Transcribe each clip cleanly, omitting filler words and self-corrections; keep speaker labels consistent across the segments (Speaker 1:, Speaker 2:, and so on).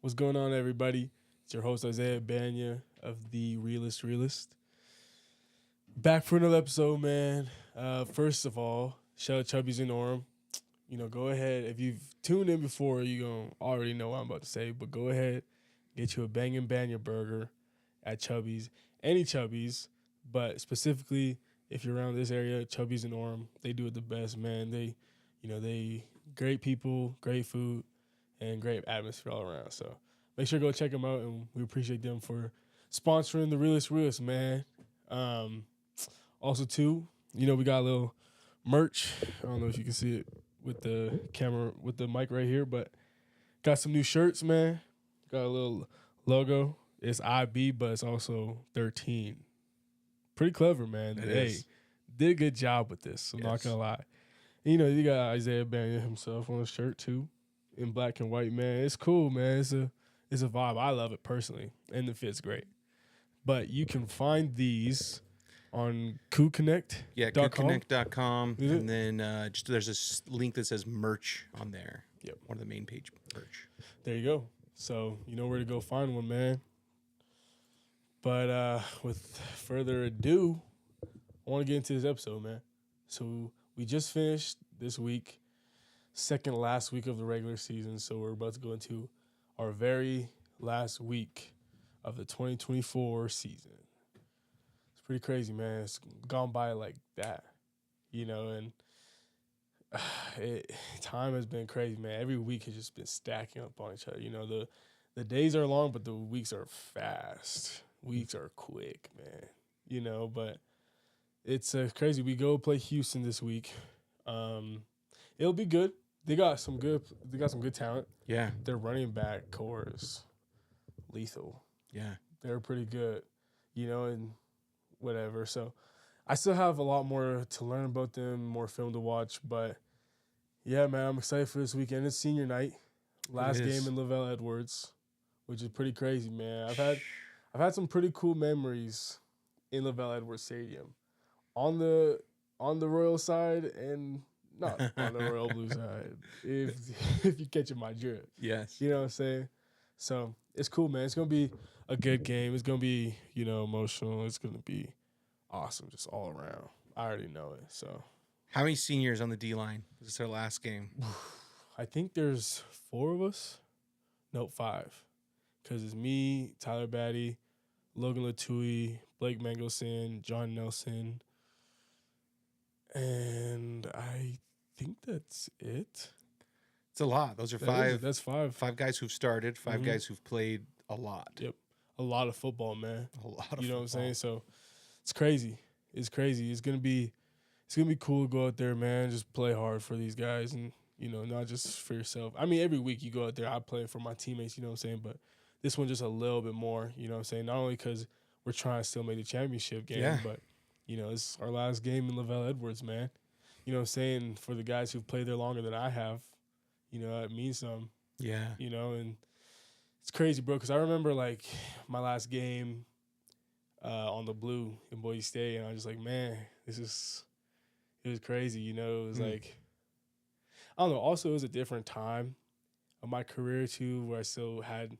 Speaker 1: What's going on, everybody? It's your host, Isaiah Bagnah of the Realest Realist. Back for another episode, man. First of all, shout out Chubby's and Orem. Go ahead. If you've tuned in before, you're going to already know what I'm about to say, but go ahead, get you a Bangin' Bagnah burger at Chubby's. Any Chubby's, but specifically, if you're around this area, Chubby's and Orem, they do it the best, man. They great people, great food, and great atmosphere all around. So make sure to go check them out, and we appreciate them for sponsoring the Realest Realist, man. Also, too, we got a little merch. I don't know if you can see it with the camera, with the mic right here, but got some new shirts, man. Got a little logo. It's IB, but it's also 13. Pretty clever, man. Hey, did a good job with this. I'm not going to lie. And, you got Isaiah Bagnah himself on the shirt, too, in black and white, man. It's cool, man. It's a vibe. I love it personally, and it fits great. But you can find these on KooConnect.
Speaker 2: Yeah, KooConnect.com. And then there's a link that says merch on there.
Speaker 1: Yep.
Speaker 2: One of the main page merch.
Speaker 1: There you go. So you know where to go find one, man. But with further ado, I want to get into this episode, man. So we just finished this week, second last week of the regular season. So we're about to go into our very last week of the 2024 season. It's pretty crazy, man. It's gone by like that, and time has been crazy, man. Every week has just been stacking up on each other. The days are long, but the weeks are fast. Weeks are quick, man. But it's crazy. We go play Houston this week. It'll be good. They got some good talent.
Speaker 2: Yeah.
Speaker 1: Their running back core is lethal.
Speaker 2: Yeah.
Speaker 1: They're pretty good, and whatever. So I still have a lot more to learn about them, more film to watch. But, yeah, man, I'm excited for this weekend. It's senior night, last game in Lavelle Edwards, which is pretty crazy, man. I've had some pretty cool memories in Lavelle Edwards Stadium on the Royal side and not on the Royal Blue side, if you catching my drift.
Speaker 2: Yes.
Speaker 1: You know what I'm saying? So it's cool, man. It's going to be a good game. It's going to be, emotional. It's going to be awesome just all around. I already know it. So
Speaker 2: how many seniors on the D-line? This is our last game.
Speaker 1: I think there's 4 of us. No, 5. Because it's me, Tyler Batty, Logan Latui, Blake Mangelson, John Nelson, and I think that's it.
Speaker 2: It's a lot. Those are 5.
Speaker 1: That's 5.
Speaker 2: 5 guys who've started, 5 guys who've played a lot.
Speaker 1: Yep. A lot of football, man.
Speaker 2: A lot of football.
Speaker 1: You know what I'm saying? So it's crazy. It's crazy. It's gonna be cool to go out there, man. Just play hard for these guys and, not just for yourself. I mean, every week you go out there, I play for my teammates, you know what I'm saying? But this one just a little bit more, you know what I'm saying? Not only because we're trying to still make the championship game, but, it's our last game in Lavelle Edwards, man. You know what I'm saying? For the guys who've played there longer than I have, it means something.
Speaker 2: Yeah.
Speaker 1: And it's crazy, bro, because I remember, like, my last game on the blue in Boise State, and I was just like, man, it was crazy, It was like, I don't know. Also, it was a different time of my career, too, where I still had,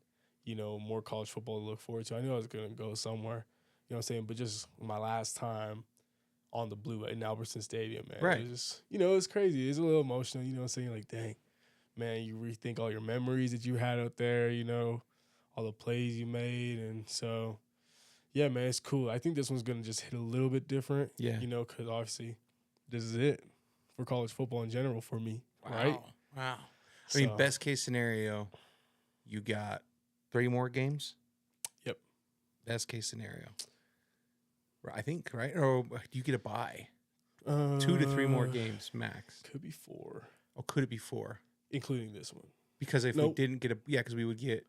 Speaker 1: more college football to look forward to. I knew I was going to go somewhere, you know what I'm saying? But just my last time on the blue in Albertson Stadium, man.
Speaker 2: Right.
Speaker 1: It was just, it's crazy. It's a little emotional, you know what I'm saying? Like, dang, man, you rethink all your memories that you had out there, all the plays you made. And so, yeah, man, it's cool. I think this one's going to just hit a little bit different, because obviously this is it for college football in general for me, right?
Speaker 2: Wow. I mean, best case scenario, you got 3 more games?
Speaker 1: Yep.
Speaker 2: Best case scenario. I think, right? Or do you get a bye? 2 to 3 more games max.
Speaker 1: Could be 4.
Speaker 2: Or could it be 4?
Speaker 1: Including this one.
Speaker 2: Because if we didn't get because we would get,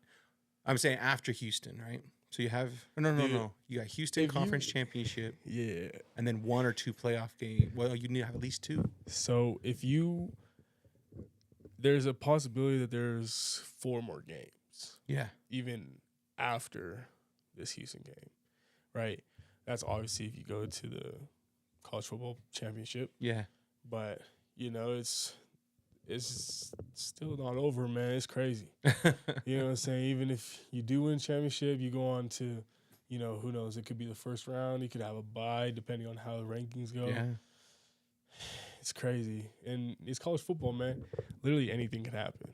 Speaker 2: I'm saying after Houston, right? So you have, no. You got Houston Conference Championship.
Speaker 1: Yeah.
Speaker 2: And then 1 or 2 playoff games. Well, you need to have at least 2.
Speaker 1: So there's a possibility that there's 4 more games.
Speaker 2: Yeah.
Speaker 1: Even after this Houston game, right? That's obviously if you go to the college football championship.
Speaker 2: Yeah.
Speaker 1: But, it's it's still not over, man. It's crazy. You know what I'm saying? Even if you do win championship, you go on to, who knows? It could be the first round. You could have a bye depending on how the rankings go.
Speaker 2: Yeah.
Speaker 1: It's crazy. And it's college football, man. Literally anything can happen.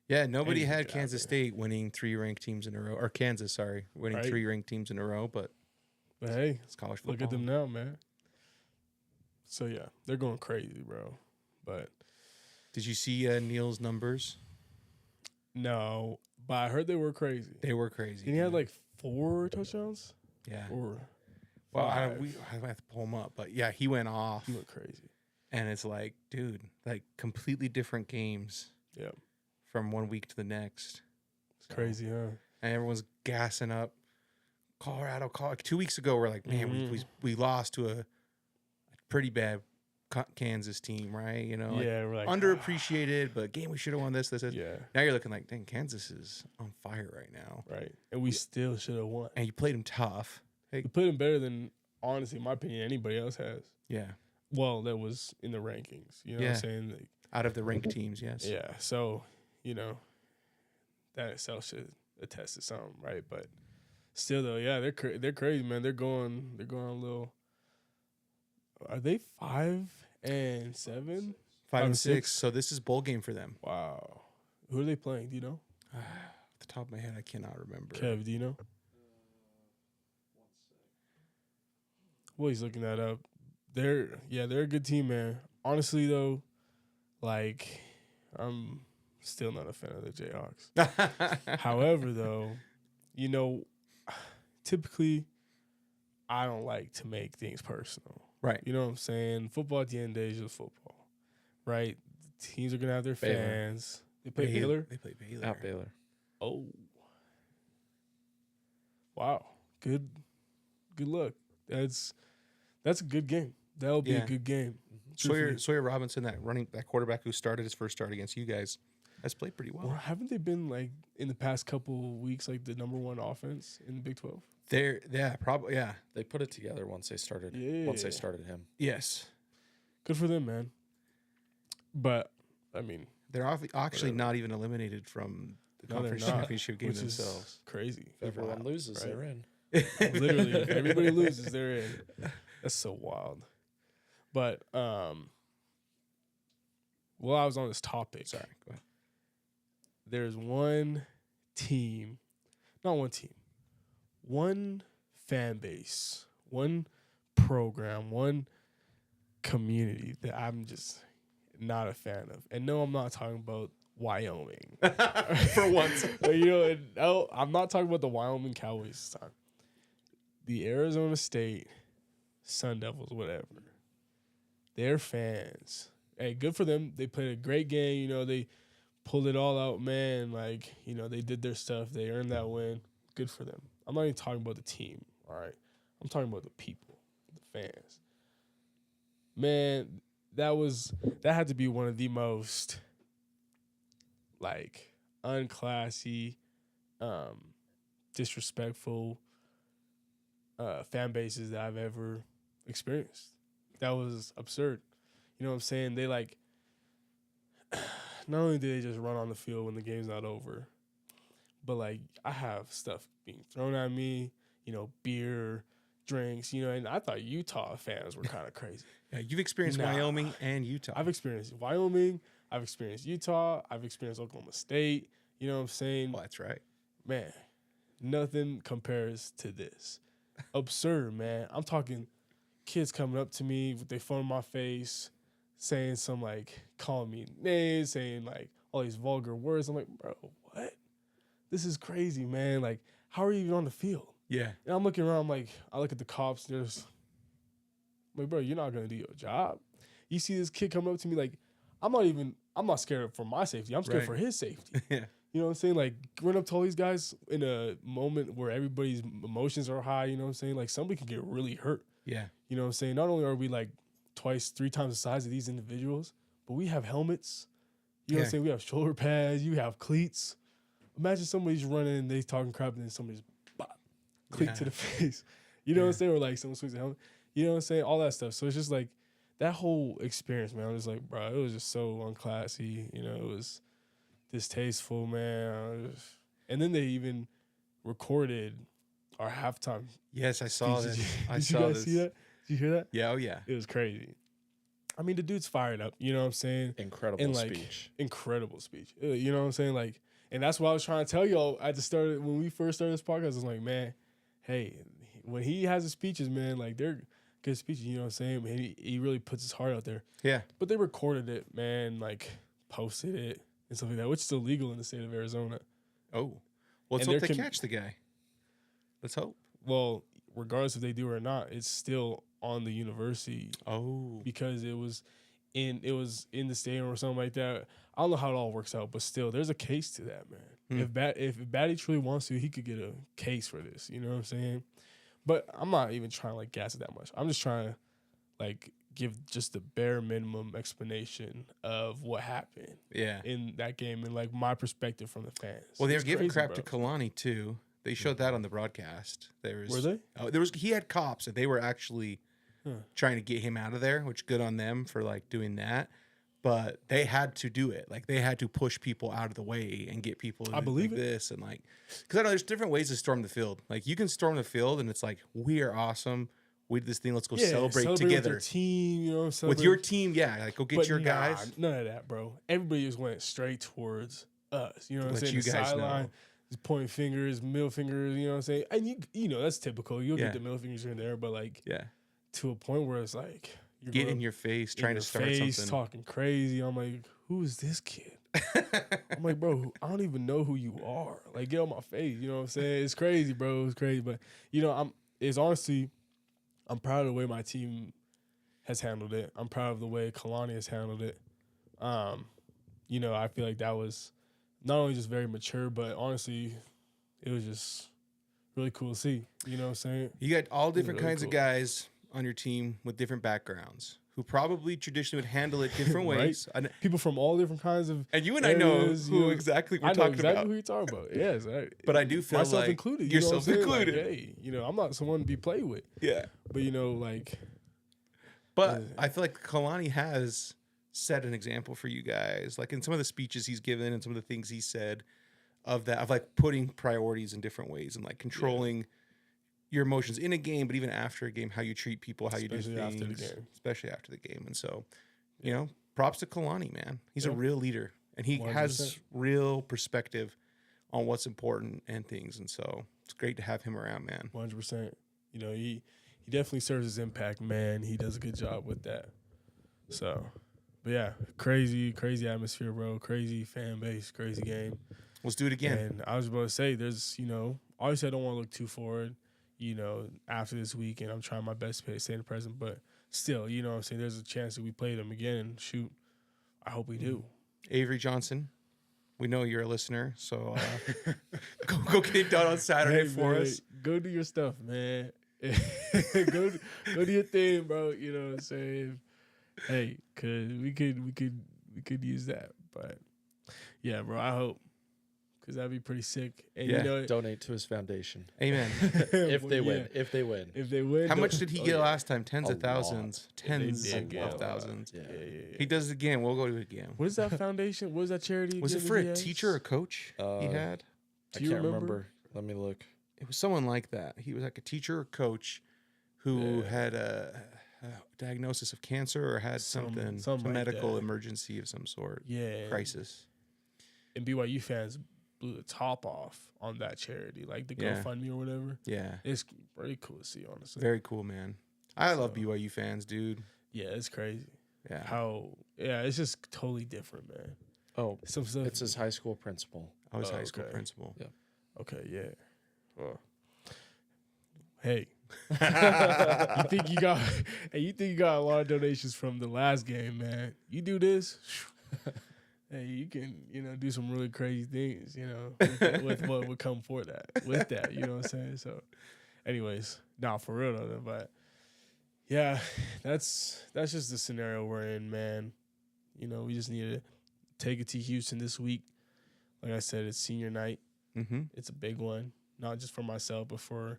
Speaker 2: Yeah, nobody
Speaker 1: Anything
Speaker 2: had
Speaker 1: could
Speaker 2: Kansas
Speaker 1: happen.
Speaker 2: State winning 3 ranked teams in a row. Or Kansas, sorry, winning
Speaker 1: Right.
Speaker 2: 3 ranked teams in a row, but
Speaker 1: But hey,
Speaker 2: it's college football.
Speaker 1: look at them now, man. So, yeah, they're going crazy, bro. But
Speaker 2: Did you see Neil's numbers?
Speaker 1: no, but I heard they were crazy.
Speaker 2: They were crazy.
Speaker 1: And he had like 4 touchdowns?
Speaker 2: Yeah.
Speaker 1: Or
Speaker 2: Well, I
Speaker 1: 5.
Speaker 2: have to pull him up, but yeah, he went off.
Speaker 1: He went crazy.
Speaker 2: And it's like, dude, like completely different games.
Speaker 1: Yep.
Speaker 2: From one week to the next.
Speaker 1: It's crazy, huh?
Speaker 2: And everyone's gassing up. Colorado. 2 weeks ago, we're like, man, we lost to a pretty bad Kansas team, right? You know,
Speaker 1: Yeah, we're like
Speaker 2: underappreciated, but game we should have won this.
Speaker 1: Yeah.
Speaker 2: Now you're looking like, dang, Kansas is on fire right now.
Speaker 1: Right. And we still should have won.
Speaker 2: And you played them tough.
Speaker 1: We played them better than, honestly, in my opinion, anybody else has.
Speaker 2: Yeah.
Speaker 1: Well, that was in the rankings. You know what I'm saying? Like,
Speaker 2: out of the ranked teams, yes.
Speaker 1: Yeah. So, that itself should attest to something, right? But still, though, yeah, they're crazy, man. They're going a little. Are they 5-7?
Speaker 2: 5-6. So this is bowl game for them.
Speaker 1: Wow. Who are they playing? Do you know?
Speaker 2: Off the top of my head, I cannot remember.
Speaker 1: Kev, do you know? Well, he's looking that up. They're a good team, man. Honestly, though, like, I'm still not a fan of the Jayhawks. However, though, typically, I don't like to make things personal.
Speaker 2: Right.
Speaker 1: You know what I'm saying? Football at the end of the day is just football, right? Teams are going to have their
Speaker 3: Baylor.
Speaker 1: fans. They play Baylor?
Speaker 2: They play Baylor.
Speaker 3: Not Baylor.
Speaker 1: Oh. Wow. Good luck. That's a good game. That'll be a good game.
Speaker 2: Sawyer Robinson, that quarterback who started his first start against you guys, has played pretty well.
Speaker 1: Or haven't they been, like, in the past couple weeks, like, the number 1 offense in the Big 12?
Speaker 2: Probably.
Speaker 3: They put it together once they started.
Speaker 1: Yeah.
Speaker 3: Once they started him.
Speaker 2: Yes.
Speaker 1: Good for them, man. But, I mean,
Speaker 2: They're actually not even eliminated from the conference championship game
Speaker 1: which
Speaker 2: themselves.
Speaker 1: Is crazy.
Speaker 3: If everyone loses,
Speaker 1: right?
Speaker 3: they're in.
Speaker 1: Literally, if everybody loses, they're in. That's so wild. But, while I was on this topic,
Speaker 2: Sorry, go ahead.
Speaker 1: There's one fan base, one program, one community that I'm just not a fan of. And no, I'm not talking about Wyoming.
Speaker 2: For once.
Speaker 1: I'm not talking about the Wyoming Cowboys this time. The Arizona State Sun Devils, whatever. Their fans. Hey, good for them. They played a great game. They pulled it all out, man. Like, they did their stuff. They earned that win. Good for them. I'm not even talking about the team, all right? I'm talking about the people, the fans. Man, that had to be one of the most, like, unclassy, disrespectful fan bases that I've ever experienced. That was absurd. You know what I'm saying? They, like, not only do they just run on the field when the game's not over, but, like, I have stuff being thrown at me, beer, drinks, and I thought Utah fans were kind of crazy.
Speaker 2: Yeah, you've experienced Wyoming and Utah.
Speaker 1: I've experienced Wyoming. I've experienced Utah. I've experienced Oklahoma State. You know what I'm saying?
Speaker 2: Oh, that's right.
Speaker 1: Man, nothing compares to this. Absurd, man. I'm talking kids coming up to me with their phone in my face, saying some, like, calling me names, saying, like, all these vulgar words. I'm like, bro, what? This is crazy, man. Like, how are you even on the field?
Speaker 2: Yeah.
Speaker 1: And I'm looking around, like, I look at the cops, I'm like, bro, you're not going to do your job. You see this kid coming up to me, like, I'm not scared for my safety. I'm scared for his safety.
Speaker 2: Yeah.
Speaker 1: You know what I'm saying? Like, run up to all these guys in a moment where everybody's emotions are high, you know what I'm saying? Like, somebody can get really hurt.
Speaker 2: Yeah.
Speaker 1: You know what I'm saying? Not only are we, like, 2-3 times the size of these individuals, but we have helmets. You know what I'm saying? We have shoulder pads. You have cleats. Imagine somebody's running and they talking crap and then somebody's cleat to the face. You know what I'm saying? Or, like, someone swings a helmet. You know what I'm saying? All that stuff. So it's just, like, that whole experience, man, I was like, bro, it was just so unclassy. You know, it was distasteful, man. And then they even recorded our halftime.
Speaker 2: Yes, I saw
Speaker 1: speech.
Speaker 2: this. I
Speaker 1: Did
Speaker 2: saw
Speaker 1: you guys
Speaker 2: this.
Speaker 1: see that? Did you hear that?
Speaker 2: Yeah, oh yeah.
Speaker 1: It was crazy. I mean, the dude's fired up. You know what I'm saying?
Speaker 3: Incredible
Speaker 1: And like
Speaker 3: speech.
Speaker 1: incredible speech. You know what I'm saying? Like, and that's what I was trying to tell y'all at the start when we first started this podcast. I was like, man, hey, when he has his speeches, man, like they're good speeches. You know what I'm saying? Man, he really puts his heart out there.
Speaker 2: Yeah.
Speaker 1: But they recorded it, man, like posted it and stuff like that, which is illegal in the state of Arizona.
Speaker 2: Oh. Well, let's
Speaker 1: And
Speaker 2: hope
Speaker 1: there
Speaker 2: they
Speaker 1: can-
Speaker 2: catch the guy. Let's hope.
Speaker 1: Well, regardless if they do or not, it's still on the university
Speaker 2: Oh.
Speaker 1: because it was in the stadium or something like that. I don't know how it all works out, but still, there's a case to that, man. If Batty truly wants to, he could get a case for this. You know what I'm saying? But I'm not even trying to like gas it that much. I'm just trying to like give just the bare minimum explanation of what happened
Speaker 2: Yeah.
Speaker 1: in that game and like my perspective from the fans.
Speaker 2: Well, they were
Speaker 1: It's
Speaker 2: giving
Speaker 1: crazy,
Speaker 2: crap
Speaker 1: bro.
Speaker 2: to Kalani too. They showed that on the broadcast. There was
Speaker 1: Were they?
Speaker 2: Oh, he had cops and they were actually trying to get him out of there, which good on them for like doing that. But they had to do it. Like they had to push people out of the way and get people
Speaker 1: I believe
Speaker 2: like
Speaker 1: it.
Speaker 2: this and like because I know there's different ways to storm the field. Like you can storm the field and it's like we are awesome. We did this thing. Let's go celebrate
Speaker 1: with
Speaker 2: together
Speaker 1: your team. You know,
Speaker 2: with your team. Yeah, like go get
Speaker 1: But
Speaker 2: your
Speaker 1: nah,
Speaker 2: guys.
Speaker 1: None of that, bro. Everybody just went straight towards us. You know what I'm
Speaker 2: Let
Speaker 1: saying?
Speaker 2: you
Speaker 1: The
Speaker 2: guys
Speaker 1: sideline,
Speaker 2: know.
Speaker 1: just pointing fingers, middle fingers. You know what I'm saying? And you know that's typical. You'll
Speaker 2: Yeah.
Speaker 1: get the middle fingers here and there, but like
Speaker 2: Yeah,
Speaker 1: to a point where it's like you're
Speaker 2: get
Speaker 1: going
Speaker 2: in your face,
Speaker 1: in
Speaker 2: trying
Speaker 1: your
Speaker 2: to start
Speaker 1: face,
Speaker 2: something.
Speaker 1: talking crazy. I'm like, who is this kid? I'm like, bro, I don't even know who you are. Like, get on my face. You know what I'm saying? It's crazy, bro. It's crazy. But you know, it's honestly, I'm proud of the way my team has handled it. I'm proud of the way Kalani has handled it. You know, I feel like that was not only just very mature, but honestly, it was just really cool to see. You know what I'm saying?
Speaker 2: You got all different
Speaker 1: really
Speaker 2: kinds of
Speaker 1: cool.
Speaker 2: guys on your team with different backgrounds who probably traditionally would handle it different
Speaker 1: Right.
Speaker 2: ways.
Speaker 1: People from all different kinds of
Speaker 2: And you and I know
Speaker 1: areas,
Speaker 2: who
Speaker 1: you know,
Speaker 2: exactly we're
Speaker 1: I know
Speaker 2: talking
Speaker 1: exactly
Speaker 2: about.
Speaker 1: who you're talking about. Yes,
Speaker 2: But I do feel
Speaker 1: myself
Speaker 2: like
Speaker 1: included. You know what
Speaker 2: yourself
Speaker 1: I'm saying? Like,
Speaker 2: included.
Speaker 1: hey, you know, I'm not someone to be played with.
Speaker 2: Yeah.
Speaker 1: But you know, like,
Speaker 2: But I feel like Kalani has set an example for you guys. Like in some of the speeches he's given and some of the things he said of that, of like putting priorities in different ways and like controlling your emotions in a game, but even after a game, how you treat people, how you do
Speaker 1: Especially
Speaker 2: things,
Speaker 1: after the game.
Speaker 2: especially after the game. And so, you know, props to Kalani, man. He's a
Speaker 1: Yeah.
Speaker 2: real leader and he
Speaker 1: 100%.
Speaker 2: has real perspective on what's important and things. And so it's great to have him around, man.
Speaker 1: 100%. You know, he definitely serves his impact, man. He does a good job with that. So, but yeah, crazy atmosphere, bro. Crazy fan base, crazy game.
Speaker 2: Let's do it again.
Speaker 1: And I was about to say, there's, you know, obviously I don't want to look too forward, you know, after this week, and I'm trying my best to stay in the present, but still, you know what I'm saying, there's a chance that we play them again, and shoot, I hope we do.
Speaker 2: Avery Johnson, we know you're a listener, so go get it done on Saturday for
Speaker 1: man,
Speaker 2: us.
Speaker 1: Go do your stuff, man. go do your thing, bro. You know what I'm saying? Hey, cause we could use that, but yeah, bro. I hope, cause that'd be pretty sick. And
Speaker 2: Yeah.
Speaker 1: you know,
Speaker 3: Donate to his foundation.
Speaker 2: Amen.
Speaker 3: If they
Speaker 1: yeah,
Speaker 3: win. If they win.
Speaker 1: if they win,
Speaker 2: How
Speaker 1: don't-
Speaker 2: much did he
Speaker 1: oh,
Speaker 2: get
Speaker 1: yeah.
Speaker 2: last time? Tens
Speaker 3: A
Speaker 2: of thousands.
Speaker 3: lot.
Speaker 2: Tens
Speaker 1: They did get a
Speaker 2: of
Speaker 1: lot.
Speaker 2: thousands.
Speaker 3: Yeah.
Speaker 2: He does it again. We'll go to it again.
Speaker 1: What is that foundation? What is that charity?
Speaker 2: Was it
Speaker 1: again
Speaker 2: for
Speaker 1: that he
Speaker 2: a
Speaker 1: has?
Speaker 2: teacher or coach he had?
Speaker 3: I
Speaker 1: Do you
Speaker 3: can't
Speaker 1: remember?
Speaker 3: remember. Let me look.
Speaker 2: It was someone like that. He was like a teacher or coach who had a diagnosis of cancer or had
Speaker 1: Something
Speaker 2: some
Speaker 1: like
Speaker 2: medical
Speaker 1: that.
Speaker 2: emergency of some sort.
Speaker 1: Yeah,
Speaker 2: Crisis.
Speaker 1: And BYU fans blew the top off on that charity, like the
Speaker 2: Yeah.
Speaker 1: GoFundMe or whatever.
Speaker 2: Yeah.
Speaker 1: It's pretty cool to see, honestly.
Speaker 2: Very cool, man. I love BYU fans, dude.
Speaker 1: Yeah, it's crazy.
Speaker 2: Yeah.
Speaker 1: It's just totally different, man.
Speaker 3: Oh,
Speaker 1: Some stuff.
Speaker 3: it's his high school principal.
Speaker 2: I was
Speaker 1: Oh,
Speaker 2: high school
Speaker 1: okay.
Speaker 2: principal.
Speaker 3: Yeah.
Speaker 1: Okay, yeah. Well, hey, you think you got a lot of donations from the last game, man? You do this, hey, you can do some really crazy things, with what would come for that. With that, you know what I'm saying? So, anyways, for real though, but yeah, that's just the scenario we're in, man. You know, we just need to take it to Houston this week. Like I said, it's senior night.
Speaker 2: Mm-hmm.
Speaker 1: It's a big one, not just for myself, but for,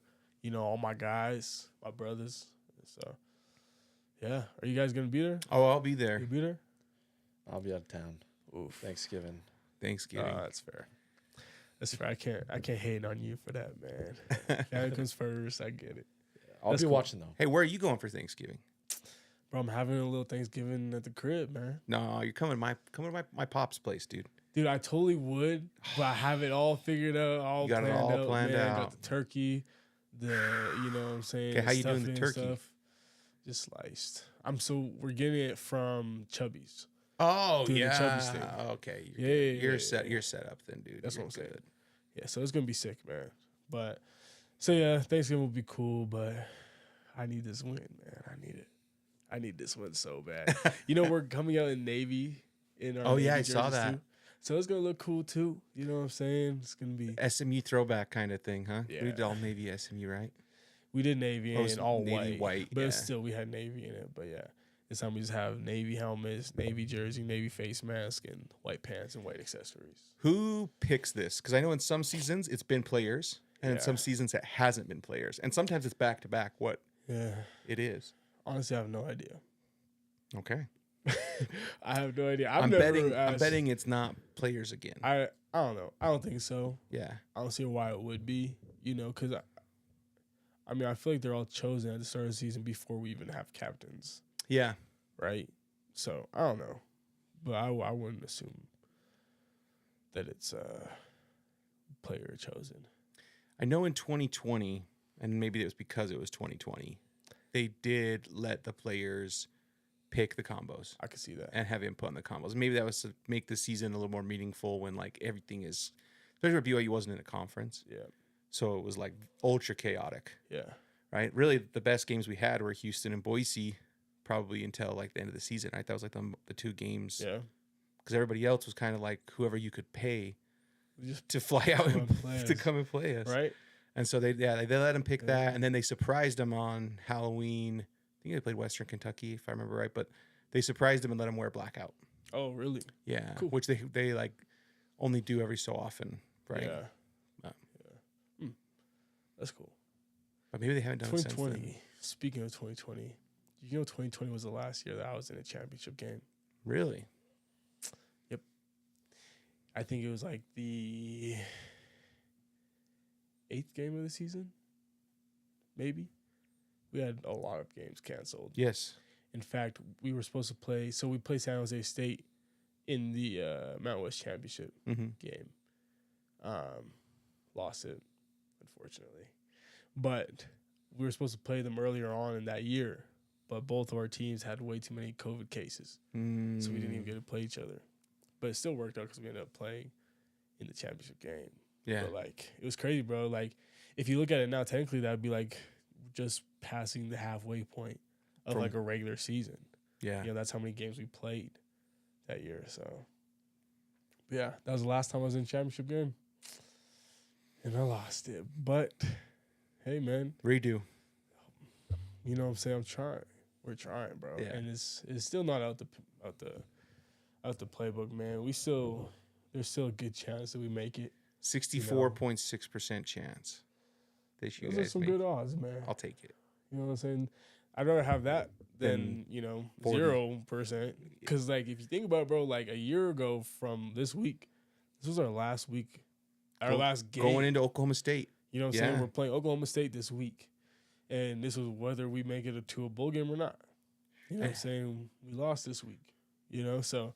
Speaker 1: all my guys, my brothers. So, Yeah. Are you guys gonna be there?
Speaker 2: Oh, I'll be there.
Speaker 1: You be there?
Speaker 3: I'll be out of town.
Speaker 1: Oof.
Speaker 3: Thanksgiving.
Speaker 2: Thanksgiving.
Speaker 1: That's fair. That's fair. I can't hate on you for that, man. Family comes first. I get it.
Speaker 3: I'll
Speaker 1: That's
Speaker 3: be
Speaker 1: cool.
Speaker 3: watching though.
Speaker 2: Hey, where are you going for Thanksgiving?
Speaker 1: Bro, I'm having a little Thanksgiving at the crib, man.
Speaker 2: No, you're coming to my pop's place, dude.
Speaker 1: Dude, I totally would, but I have it all figured out, all
Speaker 2: You got it
Speaker 1: planned
Speaker 2: all
Speaker 1: out,
Speaker 2: planned
Speaker 1: man.
Speaker 2: out.
Speaker 1: Got the turkey, you know what I'm saying?
Speaker 2: Okay, how you doing the
Speaker 1: stuffing and
Speaker 2: turkey?
Speaker 1: Stuff, just sliced. We're getting it from Chubby's.
Speaker 2: Oh
Speaker 1: Doing the
Speaker 2: yeah.
Speaker 1: Chubby's thing.
Speaker 2: Okay.
Speaker 1: Yeah,
Speaker 2: You're
Speaker 1: yeah,
Speaker 2: set.
Speaker 1: yeah.
Speaker 2: You're set up then, dude.
Speaker 1: That's
Speaker 2: You're
Speaker 1: what I'm saying.
Speaker 2: good.
Speaker 1: Yeah, so it's gonna be sick, man. But so yeah, Thanksgiving will be cool, but I need this win, man. I need it. I need this win so bad. You know, we're coming out in Navy in our
Speaker 2: Oh, yeah,
Speaker 1: Navy
Speaker 2: I saw
Speaker 1: jerseys,
Speaker 2: that.
Speaker 1: too. So it's gonna look cool too. You know what I'm saying? It's gonna be.
Speaker 2: SMU throwback kind of thing, huh?
Speaker 1: Yeah.
Speaker 2: We did all Navy SMU, right?
Speaker 1: We did Navy
Speaker 2: Oh, it's
Speaker 1: and all
Speaker 2: navy white,
Speaker 1: but
Speaker 2: yeah.
Speaker 1: still we had Navy in it. But yeah, this time we just have Navy helmets, Navy jersey, Navy face mask, and white pants and white accessories.
Speaker 2: Who picks this? Because I know in some seasons it's been players, and in
Speaker 1: Yeah.
Speaker 2: some seasons it hasn't been players, and sometimes it's back to back. What
Speaker 1: Yeah,
Speaker 2: it is?
Speaker 1: honestly, I have no idea.
Speaker 2: Okay,
Speaker 1: I have no idea.
Speaker 2: I'm
Speaker 1: never
Speaker 2: betting. I'm
Speaker 1: asked-
Speaker 2: betting it's not players again.
Speaker 1: I don't know. I don't think so.
Speaker 2: Yeah.
Speaker 1: I don't see why it would be. You know, because I mean, I feel like they're all chosen at the start of the season before we even have captains,
Speaker 2: Yeah.
Speaker 1: right? So I don't know, but I wouldn't assume that it's player chosen.
Speaker 2: I know in 2020, and maybe it was because it was 2020, they did let the players pick the combos
Speaker 1: I could see that.
Speaker 2: and have input on the combos. Maybe that was to make the season a little more meaningful when like everything is, especially where BYU wasn't in a conference,
Speaker 1: Yeah,
Speaker 2: so it was like ultra chaotic,
Speaker 1: yeah,
Speaker 2: right? Really, the best games we had were Houston and Boise, probably until like the end of the season, right? That was like the two games,
Speaker 1: yeah.
Speaker 2: because everybody else was kind of like whoever you could pay
Speaker 1: Just
Speaker 2: to fly out
Speaker 1: Come
Speaker 2: and
Speaker 1: and play
Speaker 2: to
Speaker 1: us.
Speaker 2: come and play us,
Speaker 1: right.
Speaker 2: And so they let him pick
Speaker 1: Yeah.
Speaker 2: that, and then they surprised him on Halloween. I think they played Western Kentucky, if I remember right. But they surprised him and let him wear blackout.
Speaker 1: Oh, really?
Speaker 2: Yeah,
Speaker 1: Cool.
Speaker 2: which they like only do every so often, right?
Speaker 1: Yeah.
Speaker 2: Oh.
Speaker 1: Yeah. That's cool.
Speaker 2: But maybe they haven't done it since
Speaker 1: 2020.
Speaker 2: then.
Speaker 1: Speaking of 2020, you know 2020 was the last year that I was in a championship game.
Speaker 2: Really?
Speaker 1: I think it was like the 8th game of the season. Maybe. We had a lot of games canceled.
Speaker 2: Yes.
Speaker 1: In fact, we were supposed to play. So we played San Jose State in the Mountain West Championship
Speaker 2: Mm-hmm.
Speaker 1: game. Lost it, unfortunately. But we were supposed to play them earlier on in that year. But both of our teams had way too many COVID cases. So we didn't even get to play each other. But it still worked out because we ended up playing in the championship game.
Speaker 2: Yeah.
Speaker 1: But, like, it was crazy, bro. Like, if you look at it now, technically that would be, like, just passing the halfway point of,
Speaker 2: From-
Speaker 1: like, a regular season.
Speaker 2: Yeah.
Speaker 1: You know, that's how many games we played that year. So, but yeah, that was the last time I was in a championship game. And I lost it. But, hey, man,
Speaker 2: Redo.
Speaker 1: you know what I'm saying? I'm trying. We're trying, bro.
Speaker 2: Yeah.
Speaker 1: And it's still not out the playbook, man. There's still a good chance that we make it.
Speaker 2: 64.6% chance that you
Speaker 1: Those are
Speaker 2: guys
Speaker 1: some
Speaker 2: make.
Speaker 1: good odds, man.
Speaker 2: I'll take it.
Speaker 1: You know what I'm saying? I'd rather have that than,
Speaker 2: Than 40.
Speaker 1: 0%. Because, like, if you think about it, bro, like a year ago from this week, this was our last week, our last game.
Speaker 2: Going into Oklahoma State.
Speaker 1: You know what I'm
Speaker 2: Yeah.
Speaker 1: saying? We're playing Oklahoma State this week. And this was whether we make it to a bowl game or not. You know what I'm saying? We lost this week. You know, so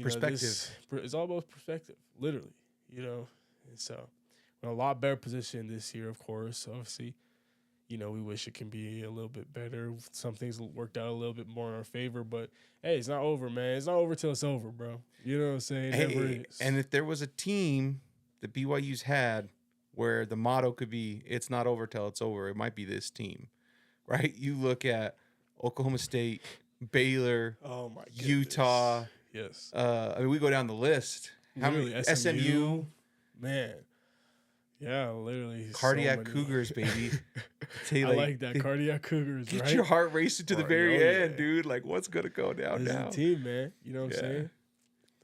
Speaker 2: Perspective.
Speaker 1: It's all about perspective, literally. You know, and so we're in a lot better position this year, of course. Obviously, you know, we wish it can be a little bit better. Some things worked out a little bit more in our favor, but hey, it's not over, man. It's not over till it's over, bro. You know what I'm saying? It never
Speaker 2: Hey,
Speaker 1: is.
Speaker 2: and if there was a team that BYU's had where the motto could be "It's not over till it's over," it might be this team, right? You look at Oklahoma State, Baylor,
Speaker 1: Oh my goodness.
Speaker 2: Utah.
Speaker 1: Yes.
Speaker 2: I mean, we go down the list. How many?
Speaker 1: Literally,
Speaker 2: SMU,
Speaker 1: Man. Yeah, literally. so
Speaker 2: Cardiac
Speaker 1: many.
Speaker 2: Cougars, baby.
Speaker 1: I like that. Cardiac Cougars,
Speaker 2: Get
Speaker 1: right?
Speaker 2: your heart racing to the very
Speaker 1: Oh, yeah.
Speaker 2: end, dude. Like, what's gonna go down
Speaker 1: This is
Speaker 2: now?
Speaker 1: a team, man. You know what
Speaker 2: Yeah.
Speaker 1: I'm saying?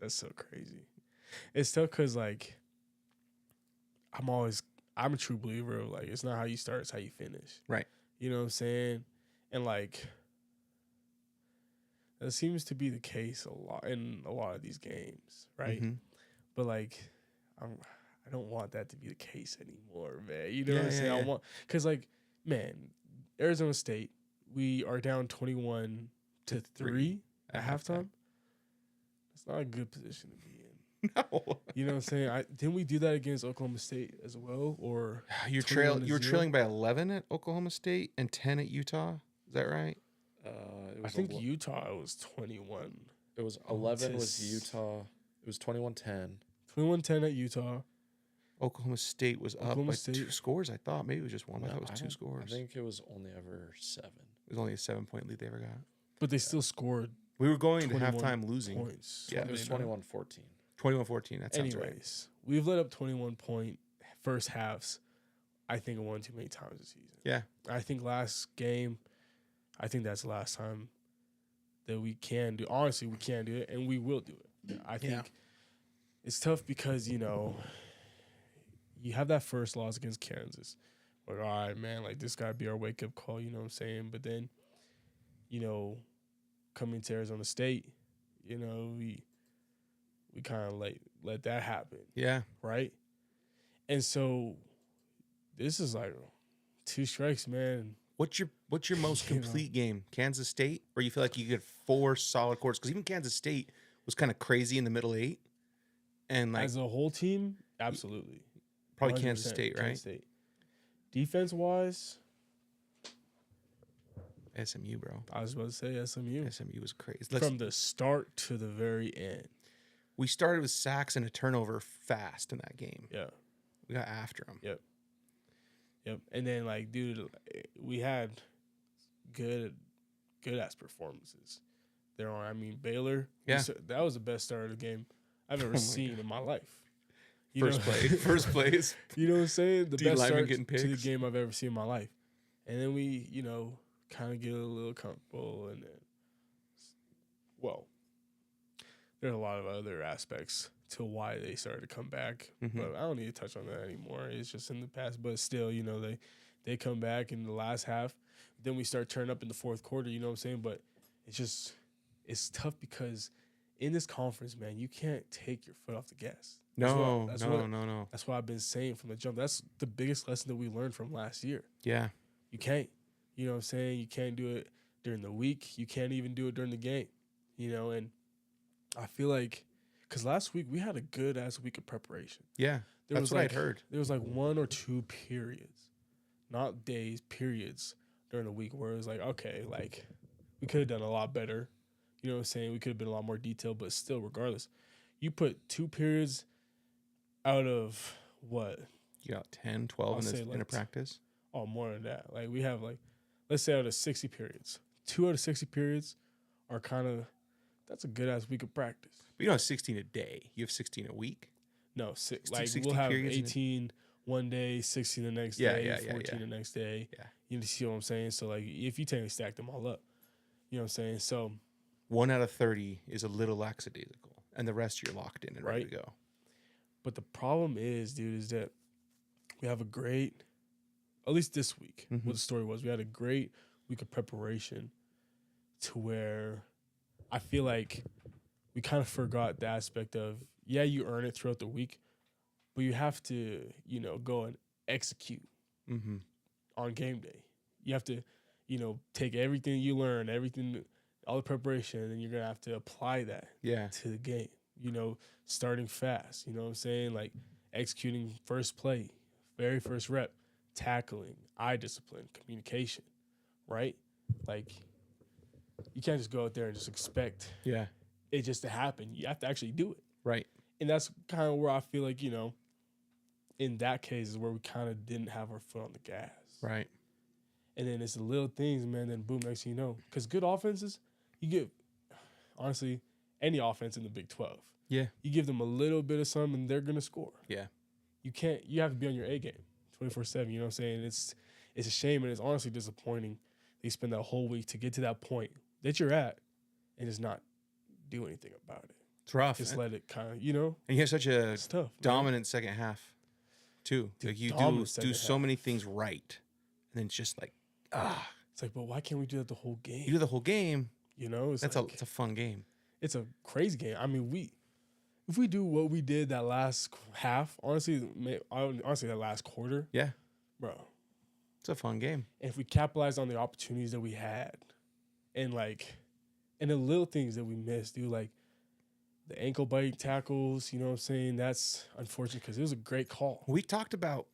Speaker 1: That's so crazy. It's tough because, like, I'm a true believer of, like, it's not how you start, it's how you finish.
Speaker 2: Right.
Speaker 1: You know what I'm saying? And, like, That seems to be the case a lot in a lot of these games, right?
Speaker 2: Mhm.
Speaker 1: But like, I don't want that to be the case anymore, man. You know
Speaker 2: Yeah,
Speaker 1: what I'm saying?
Speaker 2: yeah,
Speaker 1: I
Speaker 2: yeah.
Speaker 1: want because like, man, Arizona State, we are down 21 to 3 at halftime. That's not a good position to be in.
Speaker 2: No.
Speaker 1: You know what I'm saying? Didn't we do that against Oklahoma State as well? Or
Speaker 2: You were
Speaker 1: 21-0?
Speaker 2: trailing by 11 at Oklahoma State and 10 at Utah. Is that right?
Speaker 3: It
Speaker 1: I
Speaker 3: was
Speaker 1: think Utah was 21.
Speaker 3: it was 11
Speaker 1: to
Speaker 3: was Utah. It was 21-10.
Speaker 1: 21-10 at Utah.
Speaker 2: Oklahoma State was up
Speaker 1: Oklahoma
Speaker 2: by
Speaker 1: State.
Speaker 2: 2 scores. I thought maybe it was just one. But I
Speaker 3: No,
Speaker 2: thought it was 2
Speaker 3: don't-
Speaker 2: scores.
Speaker 3: I think it was only ever 7.
Speaker 2: It was only a 7-point lead they ever got.
Speaker 1: But they still scored
Speaker 2: We were going to
Speaker 1: 21
Speaker 2: halftime losing.
Speaker 1: points.
Speaker 2: Yeah,
Speaker 3: It was
Speaker 1: Did they not?
Speaker 3: 21-14.
Speaker 2: 21-14. That sounds right.
Speaker 1: Anyways, we've let up 21-point first halves, I think, one too many times this season.
Speaker 2: Yeah.
Speaker 1: I think last game, I think that's the last time that we can do. Honestly, we can do it, and we will do it. I think it's tough because, you know, you have that first loss against Kansas. Like, all right, man, like this got to be our wake-up call, you know what I'm saying? But then, you know, coming to Arizona State, you know, we kind of let that happen,
Speaker 2: Yeah.
Speaker 1: right? And so this is like 2 strikes, man.
Speaker 2: What's your most
Speaker 1: You know.
Speaker 2: complete game? Kansas State, where you feel like you get 4 solid quarters? Because even Kansas State was kind of crazy in the middle 8, and like
Speaker 1: As a whole team, absolutely.
Speaker 2: probably Kansas
Speaker 1: 100%
Speaker 2: State, right?
Speaker 1: Kansas State. Defense-wise,
Speaker 2: SMU, bro.
Speaker 1: I was about to say SMU.
Speaker 2: SMU was crazy.
Speaker 1: From the start to the very end.
Speaker 2: We started with sacks and a turnover fast in that game.
Speaker 1: Yeah.
Speaker 2: We got after them.
Speaker 1: Yep. And then, like, dude, we had good ass performances there on. I mean, Baylor.
Speaker 2: Yeah.
Speaker 1: That was the best start of the game I've ever
Speaker 2: my
Speaker 1: seen in my life.
Speaker 2: First place.
Speaker 1: You know what I'm saying? The
Speaker 2: D
Speaker 1: best
Speaker 2: lineman
Speaker 1: start
Speaker 2: getting
Speaker 1: to the
Speaker 2: picks.
Speaker 1: game I've ever seen in my life. And then we, you know, kind of get a little comfortable. And then, well, there's a lot of other aspects to why they started to come back.
Speaker 2: Mhm.
Speaker 1: But I don't need to touch on that anymore. It's just in the past. But still, you know, they come back in the last half. Then we start turning up in the fourth quarter, you know what I'm saying? But it's tough because in this conference, man, you can't take your foot off the gas.
Speaker 2: No.
Speaker 1: That's what I've been saying from the jump. That's the biggest lesson that we learned from last year.
Speaker 2: Yeah.
Speaker 1: You can't. You know what I'm saying? You can't do it during the week. You can't even do it during the game. You know, and I feel like because last week we had a good ass week of preparation.
Speaker 2: Yeah. That's what I'd heard.
Speaker 1: There was like 1 or 2 periods, not days, periods during the week where it was like, okay, like we could have done a lot better. You know what I'm saying? We could have been a lot more detailed, but still, regardless, you put 2 periods out of what?
Speaker 2: You got 10, 12 in a practice.
Speaker 1: Oh, more than that. Like we have like, let's say out of 60 periods, 2 out of 60 periods are kind of, that's a good ass week of practice.
Speaker 2: But you don't have 16 a day. You have 16 a week.
Speaker 1: No,
Speaker 2: 60
Speaker 1: we'll have
Speaker 2: periods
Speaker 1: 18 one day, 16 the next day, 14 the next day.
Speaker 2: Yeah.
Speaker 1: You see what I'm saying? So like if you technically stack them all up, you know what I'm saying? So
Speaker 2: 1 out of 30 is a little lackadaisical, and the rest you're locked in and ready
Speaker 1: Right.
Speaker 2: to go.
Speaker 1: but the problem is, dude, is that we have a great, at least this week,
Speaker 2: Mhm.
Speaker 1: what the story was, we had a great week of preparation to where I feel like we kind of forgot the aspect of, yeah, you earn it throughout the week, but you have to, you know, go and execute
Speaker 2: Mm-hmm.
Speaker 1: on game day. You have to, you know, take everything you learn, everything, all the preparation, and then you're going to have to apply that
Speaker 2: Yeah.
Speaker 1: to the game. You know, starting fast, you know what I'm saying? Like executing first play, very first rep, tackling, eye discipline, communication, right? Like you can't just go out there and just expect
Speaker 2: Yeah.
Speaker 1: it just to happen. You have to actually do it.
Speaker 2: Right.
Speaker 1: And that's kind of where I feel like, you know, in that case is where we kind of didn't have our foot on the gas.
Speaker 2: Right.
Speaker 1: And then it's the little things, man, then boom, next thing you know. Because good offenses, you get, honestly, any offense in the Big 12.
Speaker 2: Yeah.
Speaker 1: You give them a little bit of something, and they're going to score.
Speaker 2: Yeah.
Speaker 1: You have to be on your A game 24/7, you know what I'm saying? It's a shame, and it's honestly disappointing that you spend that whole week to get to that point that you're at and just not do anything about it.
Speaker 2: It's rough.
Speaker 1: Just let it kind of, you know,
Speaker 2: And you have such a
Speaker 1: it's tough. man.
Speaker 2: dominant second half, too.
Speaker 1: Dude,
Speaker 2: Like you
Speaker 1: dominant
Speaker 2: do
Speaker 1: second
Speaker 2: so
Speaker 1: half.
Speaker 2: many things right, and then it's just like,
Speaker 1: It's like, but why can't we do that the whole game?
Speaker 2: you do the whole game,
Speaker 1: You know, it's
Speaker 2: It's a fun game.
Speaker 1: it's a crazy game. I mean, if we do what we did that last half, honestly, that last quarter,
Speaker 2: Yeah,
Speaker 1: bro,
Speaker 2: it's a fun game.
Speaker 1: and if we capitalize on the opportunities that we had, and the little things that we missed, dude, like the ankle bite tackles, you know what I'm saying? That's unfortunate because it was a great call.
Speaker 2: We've talked about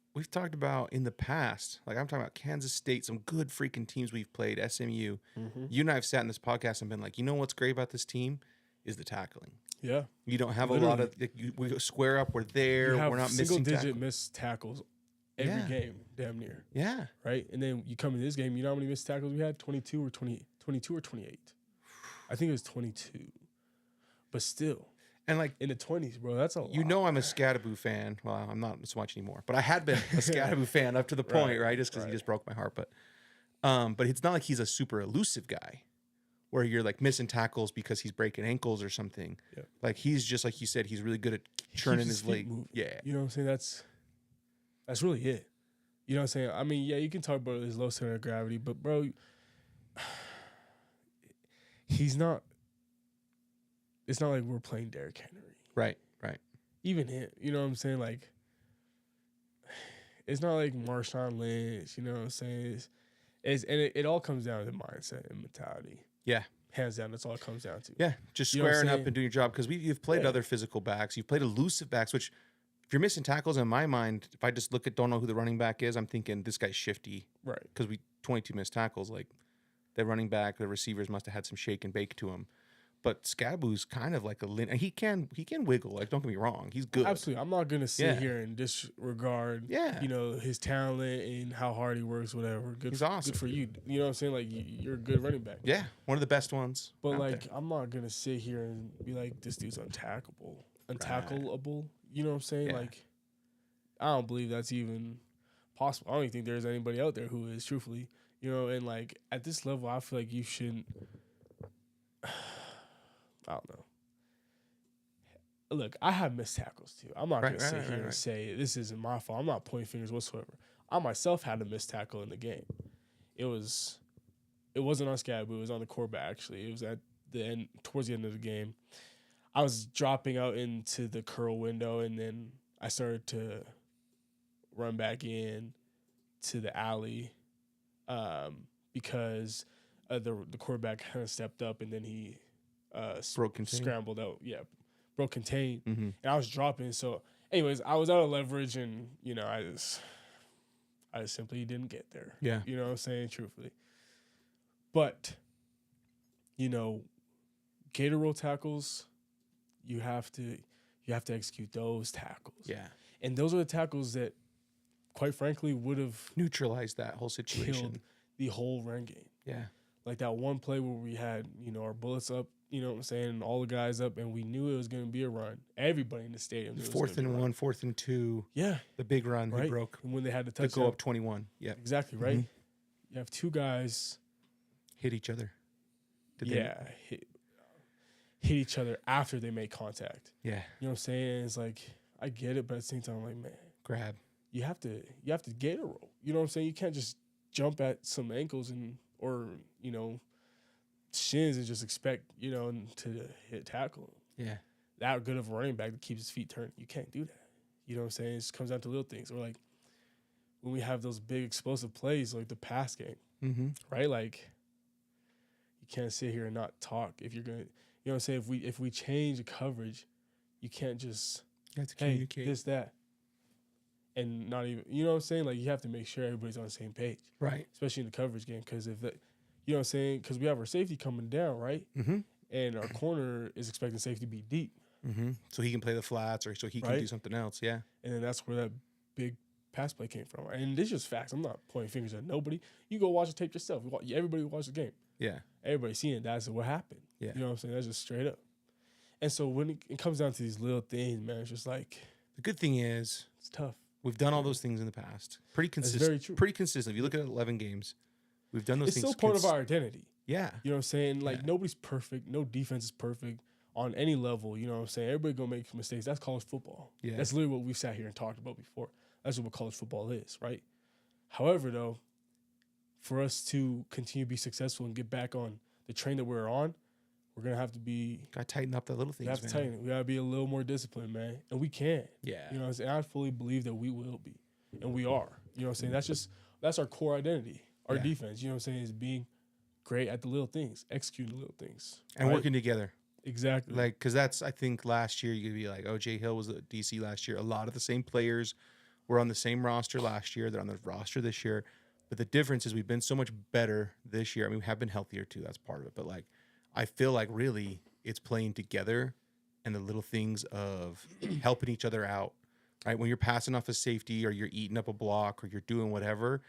Speaker 2: in the past, like I'm talking about Kansas State, some good freaking teams we've played, SMU.
Speaker 1: Mm-hmm.
Speaker 2: You and I have sat in this podcast and been like, you know what's great about this team is the tackling.
Speaker 1: Yeah.
Speaker 2: You don't have a lot of, we square up, we're there, we're not missing
Speaker 1: single-digit
Speaker 2: tackles.
Speaker 1: missed tackles every game, damn near.
Speaker 2: Yeah.
Speaker 1: Right? And then you come in this game, you know how many missed tackles we had? 22 or 28. I think it was 22. But still,
Speaker 2: And like
Speaker 1: in the 20s, bro, that's a lot.
Speaker 2: you know, I'm a Scadaboo fan. Well, I'm not so much anymore, but I had been a Scadaboo fan up to the point, right? Just because he just broke my heart. But it's not like he's a super elusive guy where you're like missing tackles because he's breaking ankles or something.
Speaker 1: Yeah.
Speaker 2: Like he's just like you said, he's really good at churning his leg. Yeah.
Speaker 1: You know what I'm saying? That's really it. You know what I'm saying? I mean, yeah, you can talk about his low center of gravity, but bro, he's not. It's not like we're playing Derrick Henry.
Speaker 2: Right.
Speaker 1: Even him, you know what I'm saying? Like, it's not like Marshawn Lynch. You know what I'm saying? It all comes down to mindset and mentality.
Speaker 2: Yeah.
Speaker 1: Hands down, that's all it comes down to.
Speaker 2: Yeah. Just
Speaker 1: You know what I'm
Speaker 2: squaring up
Speaker 1: saying?
Speaker 2: and doing your job because you've played
Speaker 1: Yeah.
Speaker 2: other physical backs. You've played elusive backs, which if you're missing tackles in my mind, if I just don't know who the running back is, I'm thinking this guy's shifty.
Speaker 1: Right.
Speaker 2: Because we 22 missed tackles. Like the running back, the receivers must have had some shake and bake to him. But Scaboo's kind of like he can wiggle. Like don't get me wrong, he's good.
Speaker 1: Absolutely. I'm not gonna sit
Speaker 2: Yeah.
Speaker 1: here and disregard
Speaker 2: Yeah.
Speaker 1: you know, his talent and how hard he works, whatever.
Speaker 2: He's awesome.
Speaker 1: Good for you. You know what I'm saying? Like you're a good running back.
Speaker 2: Yeah, one of the best ones.
Speaker 1: But
Speaker 2: out
Speaker 1: like
Speaker 2: there.
Speaker 1: I'm not gonna sit here and be like, this dude's untackleable. You know what I'm saying?
Speaker 2: Yeah.
Speaker 1: Like I don't believe that's even possible. I don't even think there's anybody out there who is, truthfully. You know, and like at this level I feel like you shouldn't I don't know. Look, I have missed tackles too. I'm not going to sit here and say this isn't my fault. I'm not pointing fingers whatsoever. I myself had a missed tackle in the game. It wasn't on Scaboo. It was on the quarterback, actually. It was at the end, towards the end of the game. I was dropping out into the curl window, and then I started to run back in to the alley because the quarterback kind of stepped up, and then he
Speaker 2: broke contain.
Speaker 1: scrambled out. Yeah, broke contain.
Speaker 2: Mm-hmm.
Speaker 1: And I was dropping. So, anyways, I was out of leverage, and you know, I just simply didn't get there.
Speaker 2: Yeah.
Speaker 1: You know what I'm saying? Truthfully. But, you know, gator roll tackles, you have to execute those tackles.
Speaker 2: Yeah.
Speaker 1: And those are the tackles that, quite frankly, would have
Speaker 2: Neutralize that whole situation.
Speaker 1: killed the whole run game.
Speaker 2: Yeah.
Speaker 1: Like that one play where we had, you know, our bullets up, you know what I'm saying, and all the guys up, and we knew it was going to be a run. Everybody in the stadium knew it was
Speaker 2: Fourth
Speaker 1: gonna be
Speaker 2: and
Speaker 1: a run.
Speaker 2: 1, 4th and 2.
Speaker 1: Yeah.
Speaker 2: The big run
Speaker 1: Right.
Speaker 2: he broke.
Speaker 1: And when they had to
Speaker 2: To
Speaker 1: touch
Speaker 2: go up 21. Yeah.
Speaker 1: Exactly, right?
Speaker 2: Mhm.
Speaker 1: You have two guys,
Speaker 2: Hit each other.
Speaker 1: hit each other after they made contact.
Speaker 2: Yeah.
Speaker 1: You know what I'm saying? It's like, I get it, but at the same time, I'm like, man,
Speaker 2: Grab.
Speaker 1: you have to gator roll. You know what I'm saying? You can't just jump at some ankles or you know, shins and just expect, you know, to hit tackle.
Speaker 2: Yeah.
Speaker 1: That good of a running back that keeps his feet turned. You can't do that. You know what I'm saying? It just comes down to little things. Or like when we have those big explosive plays, like the pass game,
Speaker 2: Mm-hmm.
Speaker 1: right? Like you can't sit here and not talk if you're gonna, you know what I'm saying? If we change the coverage, you can't just
Speaker 2: You have to
Speaker 1: hey
Speaker 2: communicate.
Speaker 1: this that, and not even, you know what I'm saying? Like you have to make sure everybody's on the same page,
Speaker 2: Right.
Speaker 1: especially in the coverage game, because if that, you know what I'm saying? Because we have our safety coming down, right?
Speaker 2: Mm-hmm.
Speaker 1: And our corner is expecting safety to be deep.
Speaker 2: Mm-hmm. So he can play the flats or so he can
Speaker 1: Right.
Speaker 2: do something else. Yeah.
Speaker 1: And then that's where that big pass play came from. And this is just facts. I'm not pointing fingers at nobody. You go watch the tape yourself. Everybody watch the game.
Speaker 2: Yeah.
Speaker 1: Everybody seeing it. That's what happened.
Speaker 2: Yeah.
Speaker 1: You know what I'm saying? That's just straight up. And so when it comes down to these little things, man, it's just like,
Speaker 2: The good thing is
Speaker 1: it's tough.
Speaker 2: we've done all those things in the past. Pretty
Speaker 1: That's
Speaker 2: consistent.
Speaker 1: very true.
Speaker 2: Pretty consistent. If you look at 11 games, we've done those
Speaker 1: It's
Speaker 2: things.
Speaker 1: still part of our identity.
Speaker 2: Yeah.
Speaker 1: You know what I'm saying? Like,
Speaker 2: Yeah.
Speaker 1: nobody's perfect. No defense is perfect on any level. You know what I'm saying? Everybody gonna make mistakes. That's college football.
Speaker 2: Yeah.
Speaker 1: That's literally what we've sat here and talked about before. That's what college football is, right? However, though, for us to continue to be successful and get back on the train that we're on, we're gonna have to be.
Speaker 2: Gotta tighten up the little
Speaker 1: We
Speaker 2: things,
Speaker 1: have to
Speaker 2: man.
Speaker 1: tighten it. We gotta be a little more disciplined, man, and we can.
Speaker 2: Yeah.
Speaker 1: You know what I'm saying? I fully believe that we will be, and we are. You know what I'm saying? That's our core identity. Our
Speaker 2: Yeah.
Speaker 1: defense. You know what I'm saying? Is being great at the little things, executing the little things,
Speaker 2: And
Speaker 1: right?
Speaker 2: working together.
Speaker 1: Exactly.
Speaker 2: Like, because that's, I think last year, you could be like, oh, Jay Hill was at DC last year. A lot of the same players were on the same roster last year. They're on the roster this year. But the difference is we've been so much better this year. I mean, we have been healthier too. That's part of it. But like, I feel like really it's playing together and the little things of helping each other out, right? When you're passing off a safety or you're eating up a block or you're doing whatever,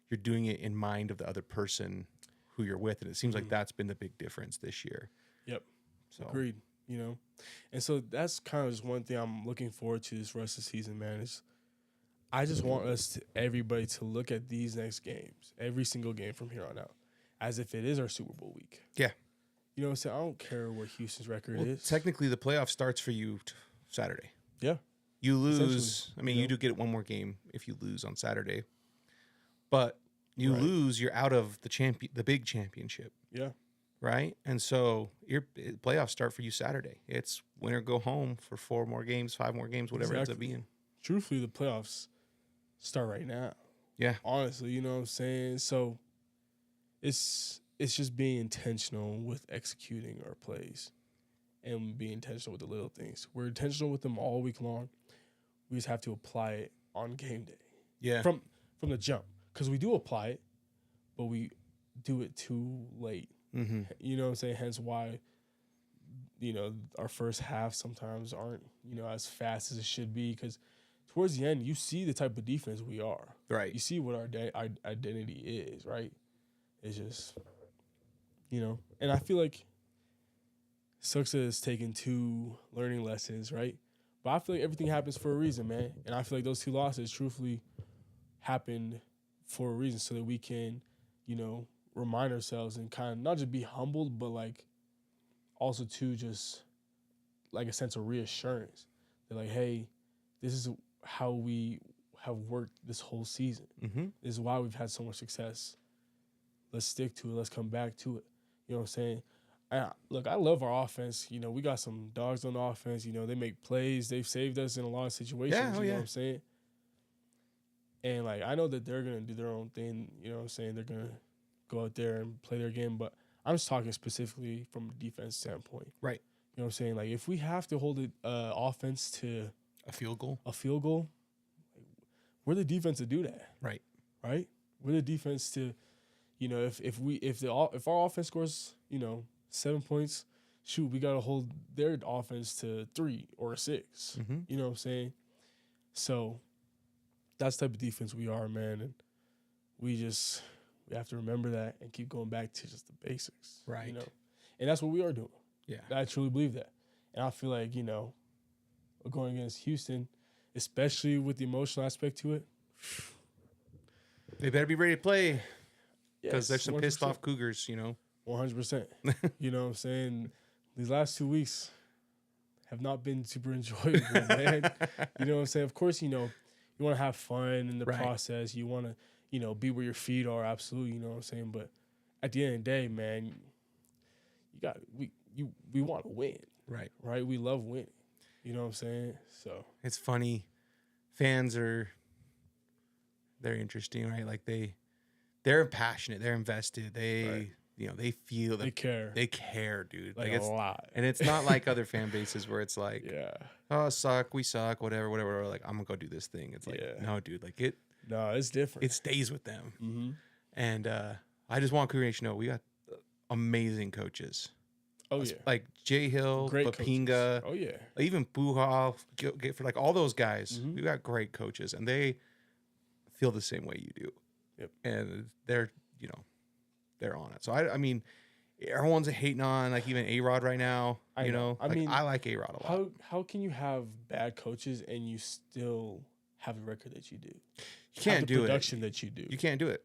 Speaker 2: you're doing it in mind of the other person who you're with. And it seems like that's been the big difference this year.
Speaker 1: Yep.
Speaker 2: So
Speaker 1: Agreed. You know, and so that's kind of just one thing I'm looking forward to this rest of the season, man. Is I just want everybody to look at these next games, every single game from here on out, as if it is our Super Bowl week.
Speaker 2: Yeah.
Speaker 1: You know what I'm saying? I don't care what Houston's record
Speaker 2: Well,
Speaker 1: is.
Speaker 2: technically, the playoff starts for you Saturday.
Speaker 1: Yeah.
Speaker 2: You lose.
Speaker 1: Essentially,
Speaker 2: I mean,
Speaker 1: you
Speaker 2: you
Speaker 1: know?
Speaker 2: do get one more game if you lose on Saturday, but you
Speaker 1: Right.
Speaker 2: lose, you're out of the big championship,
Speaker 1: Yeah.
Speaker 2: right? And so your playoffs start for you Saturday. It's win or go home for 4 more games, 5 more games, whatever it ends up
Speaker 1: Exactly.
Speaker 2: being.
Speaker 1: Truthfully, the playoffs start right now.
Speaker 2: Yeah.
Speaker 1: Honestly, you know what I'm saying? So it's just being intentional with executing our plays and being intentional with the little things. We're intentional with them all week long. We just have to apply it on game day
Speaker 2: Yeah.
Speaker 1: from the jump, because we do apply it, but we do it too late.
Speaker 2: Mm-hmm.
Speaker 1: You know what I'm saying? Hence why, you know, our first half sometimes aren't, you know, as fast as it should be, because towards the end, you see the type of defense we are.
Speaker 2: Right.
Speaker 1: You see what our identity is, right? It's just, you know, and I feel like sucks that it's taken 2 learning lessons, right? But I feel like everything happens for a reason, man. And I feel like those 2 losses truthfully happened for a reason, so that we can, you know, remind ourselves and kind of not just be humbled, but like also too just like a sense of reassurance that like, hey, this is how we have worked this whole season.
Speaker 2: Mm-hmm.
Speaker 1: This is why we've had so much success. Let's stick to it. Let's come back to it. You know what I'm saying? Look, I love our offense. You know, we got some dogs on the offense. You know, they make plays. They've saved us in a lot of situations.
Speaker 2: Yeah, oh
Speaker 1: you know
Speaker 2: yeah.
Speaker 1: what I'm saying? And, like, I know that they're going to do their own thing. You know what I'm saying? They're going to go out there and play their game. But I'm just talking specifically from a defense standpoint.
Speaker 2: Right.
Speaker 1: You know what I'm saying? Like, if we have to hold the offense to
Speaker 2: A field goal.
Speaker 1: a field goal, we're the defense to do that.
Speaker 2: Right.
Speaker 1: Right? We're the defense to, you know, if our offense scores, you know, 7 points, shoot, we got to hold their offense to 3 or 6.
Speaker 2: Mm-hmm.
Speaker 1: You know what I'm saying? So that's the type of defense we are, man. And we have to remember that and keep going back to just the basics.
Speaker 2: Right.
Speaker 1: You know? And that's what we are doing.
Speaker 2: Yeah.
Speaker 1: I truly believe that. And I feel like, you know, going against Houston, especially with the emotional aspect to it,
Speaker 2: They better be ready to play because
Speaker 1: yes,
Speaker 2: there's some
Speaker 1: 100%.
Speaker 2: pissed off Cougars, you know.
Speaker 1: 100%. You know what I'm saying? These last 2 weeks have not been super enjoyable, man. You know what I'm saying? Of course, you know, you want to have fun in the
Speaker 2: Right.
Speaker 1: process. You want to, you know, be where your feet are, absolutely, you know what I'm saying? But at the end of the day, man, we want to win,
Speaker 2: Right.
Speaker 1: right? We love winning. You know what I'm saying? So,
Speaker 2: It's funny. Fans they're interesting, right? Like they're passionate, they're invested.
Speaker 1: Right.
Speaker 2: You know, they feel
Speaker 1: they
Speaker 2: that
Speaker 1: care.
Speaker 2: they care, dude.
Speaker 1: like
Speaker 2: it's
Speaker 1: a lot.
Speaker 2: and it's not like other fan bases where it's like,
Speaker 1: Yeah.
Speaker 2: oh, we suck, whatever. Like, I'm gonna go do this thing. It's like,
Speaker 1: Yeah.
Speaker 2: no, dude, like it
Speaker 1: No, it's different.
Speaker 2: stays with them.
Speaker 1: Mm-hmm.
Speaker 2: And I just want Cougar Nation to know we got amazing coaches.
Speaker 1: Oh, yeah.
Speaker 2: Like Jay Hill,
Speaker 1: Great
Speaker 2: Papinga,
Speaker 1: coaches. Oh, yeah.
Speaker 2: even Buhal, for like all those guys.
Speaker 1: Mhm.
Speaker 2: We got great coaches, and they feel the same way you do.
Speaker 1: Yep.
Speaker 2: And they're on it. So I mean, everyone's hating on like even A-Rod right now.
Speaker 1: I
Speaker 2: You
Speaker 1: know.
Speaker 2: know,
Speaker 1: I
Speaker 2: like,
Speaker 1: mean,
Speaker 2: I like A-Rod a lot.
Speaker 1: How can you have bad coaches and you still have the record that you do?
Speaker 2: You can't
Speaker 1: have the
Speaker 2: do
Speaker 1: production that you do.
Speaker 2: You can't do it.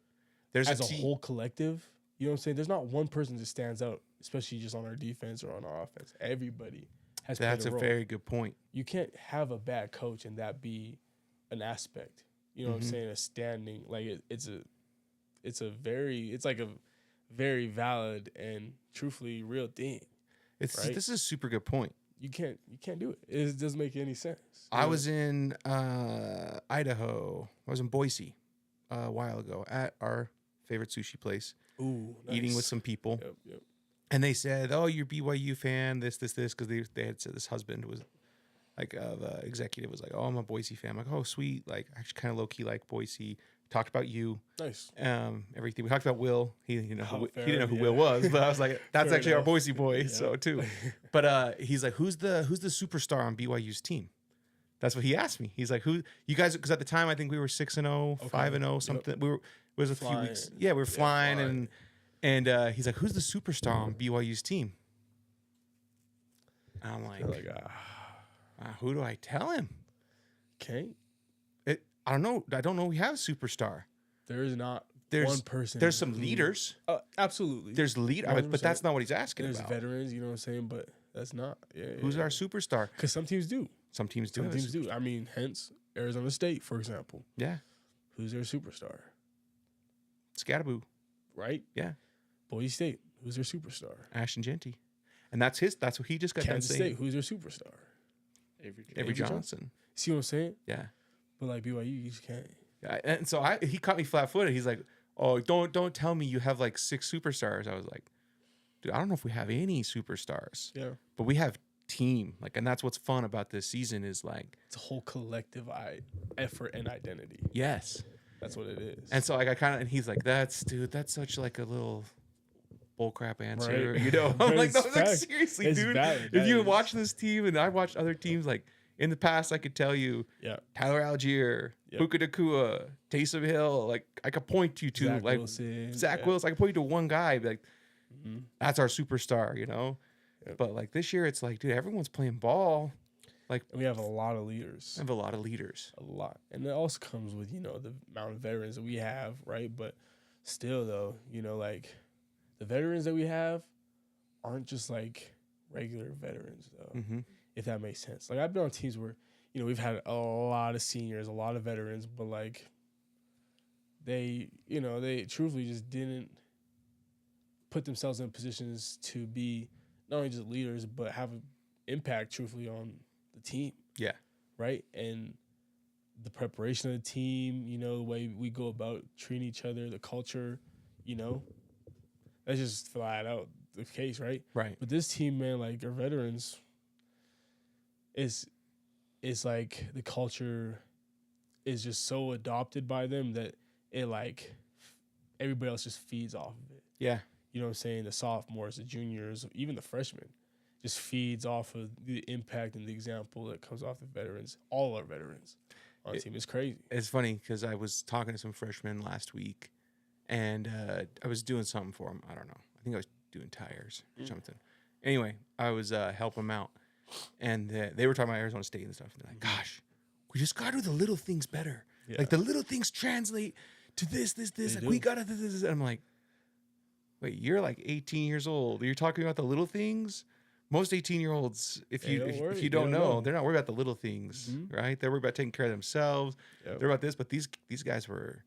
Speaker 2: There's
Speaker 1: As a
Speaker 2: team-
Speaker 1: whole collective, you know what I'm saying? There's not one person that stands out, especially just on our defense or on our offense. Everybody has played
Speaker 2: That's a
Speaker 1: role.
Speaker 2: very good point.
Speaker 1: You can't have a bad coach and that be an aspect. You know what I'm
Speaker 2: Mhm.
Speaker 1: saying? A standing like it's like a very valid and truthfully real thing. Right?
Speaker 2: This is a super good point.
Speaker 1: You can't do it. It doesn't make any sense.
Speaker 2: I was in Idaho. I was in Boise a while ago at our favorite sushi place,
Speaker 1: Ooh,
Speaker 2: eating with
Speaker 1: nice.
Speaker 2: some people.
Speaker 1: Yep.
Speaker 2: And they said, "Oh, you're BYU fan, this," because they had said this husband was like the executive was like, "Oh, I'm a Boise fan." I'm like, "Oh, sweet." Like, actually, kind of low key like Boise. Talked about you,
Speaker 1: Nice.
Speaker 2: everything. We talked about Will. He he didn't know who
Speaker 1: yeah.
Speaker 2: Will was, but I was like, "That's
Speaker 1: Fair
Speaker 2: actually our
Speaker 1: enough.
Speaker 2: Boise boy."
Speaker 1: Yeah.
Speaker 2: So too. But he's like, "Who's the superstar on BYU's team?" That's what he asked me. He's like, "Who you guys?" Because at the time, I think we were 6-0, 5-0, something. We were. It was a few weeks.
Speaker 1: Flying.
Speaker 2: Yeah, we were flying,
Speaker 1: flying.
Speaker 2: and he's like, "Who's the superstar on BYU's team?" And I'm
Speaker 1: They're
Speaker 2: like,
Speaker 1: like,
Speaker 2: who do I tell him?
Speaker 1: can't.
Speaker 2: I don't know. I don't know. We have a superstar.
Speaker 1: There is not
Speaker 2: There's
Speaker 1: one person.
Speaker 2: There's some
Speaker 1: who-
Speaker 2: leaders.
Speaker 1: Absolutely.
Speaker 2: There's lead, but
Speaker 1: 100%.
Speaker 2: that's not what he's asking
Speaker 1: There's
Speaker 2: about.
Speaker 1: veterans, you know what I'm saying? But that's not. Yeah,
Speaker 2: Who's our superstar?
Speaker 1: Because some teams do.
Speaker 2: Some teams do.
Speaker 1: Some teams do. I mean, hence Arizona State, for example.
Speaker 2: Yeah.
Speaker 1: Who's their superstar?
Speaker 2: Scattaboo.
Speaker 1: Right?
Speaker 2: Yeah.
Speaker 1: Boise State. Who's their superstar?
Speaker 2: Ashton Genty. And that's what he just got
Speaker 1: Kansas
Speaker 2: done
Speaker 1: State.
Speaker 2: saying.
Speaker 1: Who's their superstar?
Speaker 2: Avery Johnson.
Speaker 1: See what I'm saying?
Speaker 2: Yeah.
Speaker 1: But like BYU, you just can't.
Speaker 2: Yeah. And so he caught me flat-footed. He's like, "Oh, don't tell me you have like 6 superstars." I was like, "Dude, I don't know if we have any superstars,
Speaker 1: Yeah.
Speaker 2: but we have team." Like, and that's what's fun about this season is like,
Speaker 1: It's a whole collective effort and identity.
Speaker 2: yes.
Speaker 1: That's what it is.
Speaker 2: And so like and he's like, that's such like a little bullcrap answer,
Speaker 1: Right.
Speaker 2: you know? I'm
Speaker 1: But
Speaker 2: like,
Speaker 1: it's
Speaker 2: no, like
Speaker 1: fact.
Speaker 2: seriously,
Speaker 1: It's
Speaker 2: dude.
Speaker 1: valid.
Speaker 2: If
Speaker 1: That
Speaker 2: you
Speaker 1: is-
Speaker 2: watch this team and I watched other teams, like in the past, I could tell you
Speaker 1: yeah.
Speaker 2: Tyler Algier,
Speaker 1: Yep.
Speaker 2: Puka Nakua, Taysom Hill, like I could point you to
Speaker 1: Zach
Speaker 2: like
Speaker 1: Wilson.
Speaker 2: Zach
Speaker 1: yeah.
Speaker 2: Wilson. I could point you to one guy, be like
Speaker 1: Mhm.
Speaker 2: that's our superstar, you know?
Speaker 1: Yep.
Speaker 2: But like this year, it's like, dude, everyone's playing ball.
Speaker 1: And we have a lot of leaders.
Speaker 2: I have a lot of leaders.
Speaker 1: A lot. And it also comes with, the amount of veterans that we have, right? But still, though, like the veterans that we have aren't just like regular veterans, though,
Speaker 2: Mm-hmm.
Speaker 1: if that makes sense. Like I've been on teams where, we've had a lot of seniors, a lot of veterans, but like they truthfully just didn't put themselves in positions to be not only just leaders, but have an impact, truthfully, on the team.
Speaker 2: Yeah.
Speaker 1: Right. And the preparation of the team, the way we go about treating each other, the culture, that's just flat out the case, right?
Speaker 2: Right.
Speaker 1: But this team, man, like our veterans, is like the culture is just so adopted by them that it like everybody else just feeds off of it.
Speaker 2: Yeah.
Speaker 1: You know what I'm saying? The sophomores, the juniors, even the freshmen, just feeds off of the impact and the example that comes off the veterans, all our veterans on the team. It's crazy.
Speaker 2: It's funny because I was talking to some freshmen last week, and I was doing something for them. I don't know. I think I was doing tires or something. Anyway, I was helping them out, and they were talking about Arizona State and stuff. And they're like, "Gosh, we just got to do the little things better.
Speaker 1: Yeah.
Speaker 2: Like the little things translate to this. Like
Speaker 1: do.
Speaker 2: we got to this." And I'm like, "Wait, you're like 18 years old. You're talking about the little things." Most 18-year-olds, if
Speaker 1: They
Speaker 2: you
Speaker 1: don't worry.
Speaker 2: if you
Speaker 1: They
Speaker 2: don't
Speaker 1: don't
Speaker 2: know,
Speaker 1: know.
Speaker 2: they're not worried about the little things, right? They're worried about taking care of themselves.
Speaker 1: Yep.
Speaker 2: They're about this, but these guys were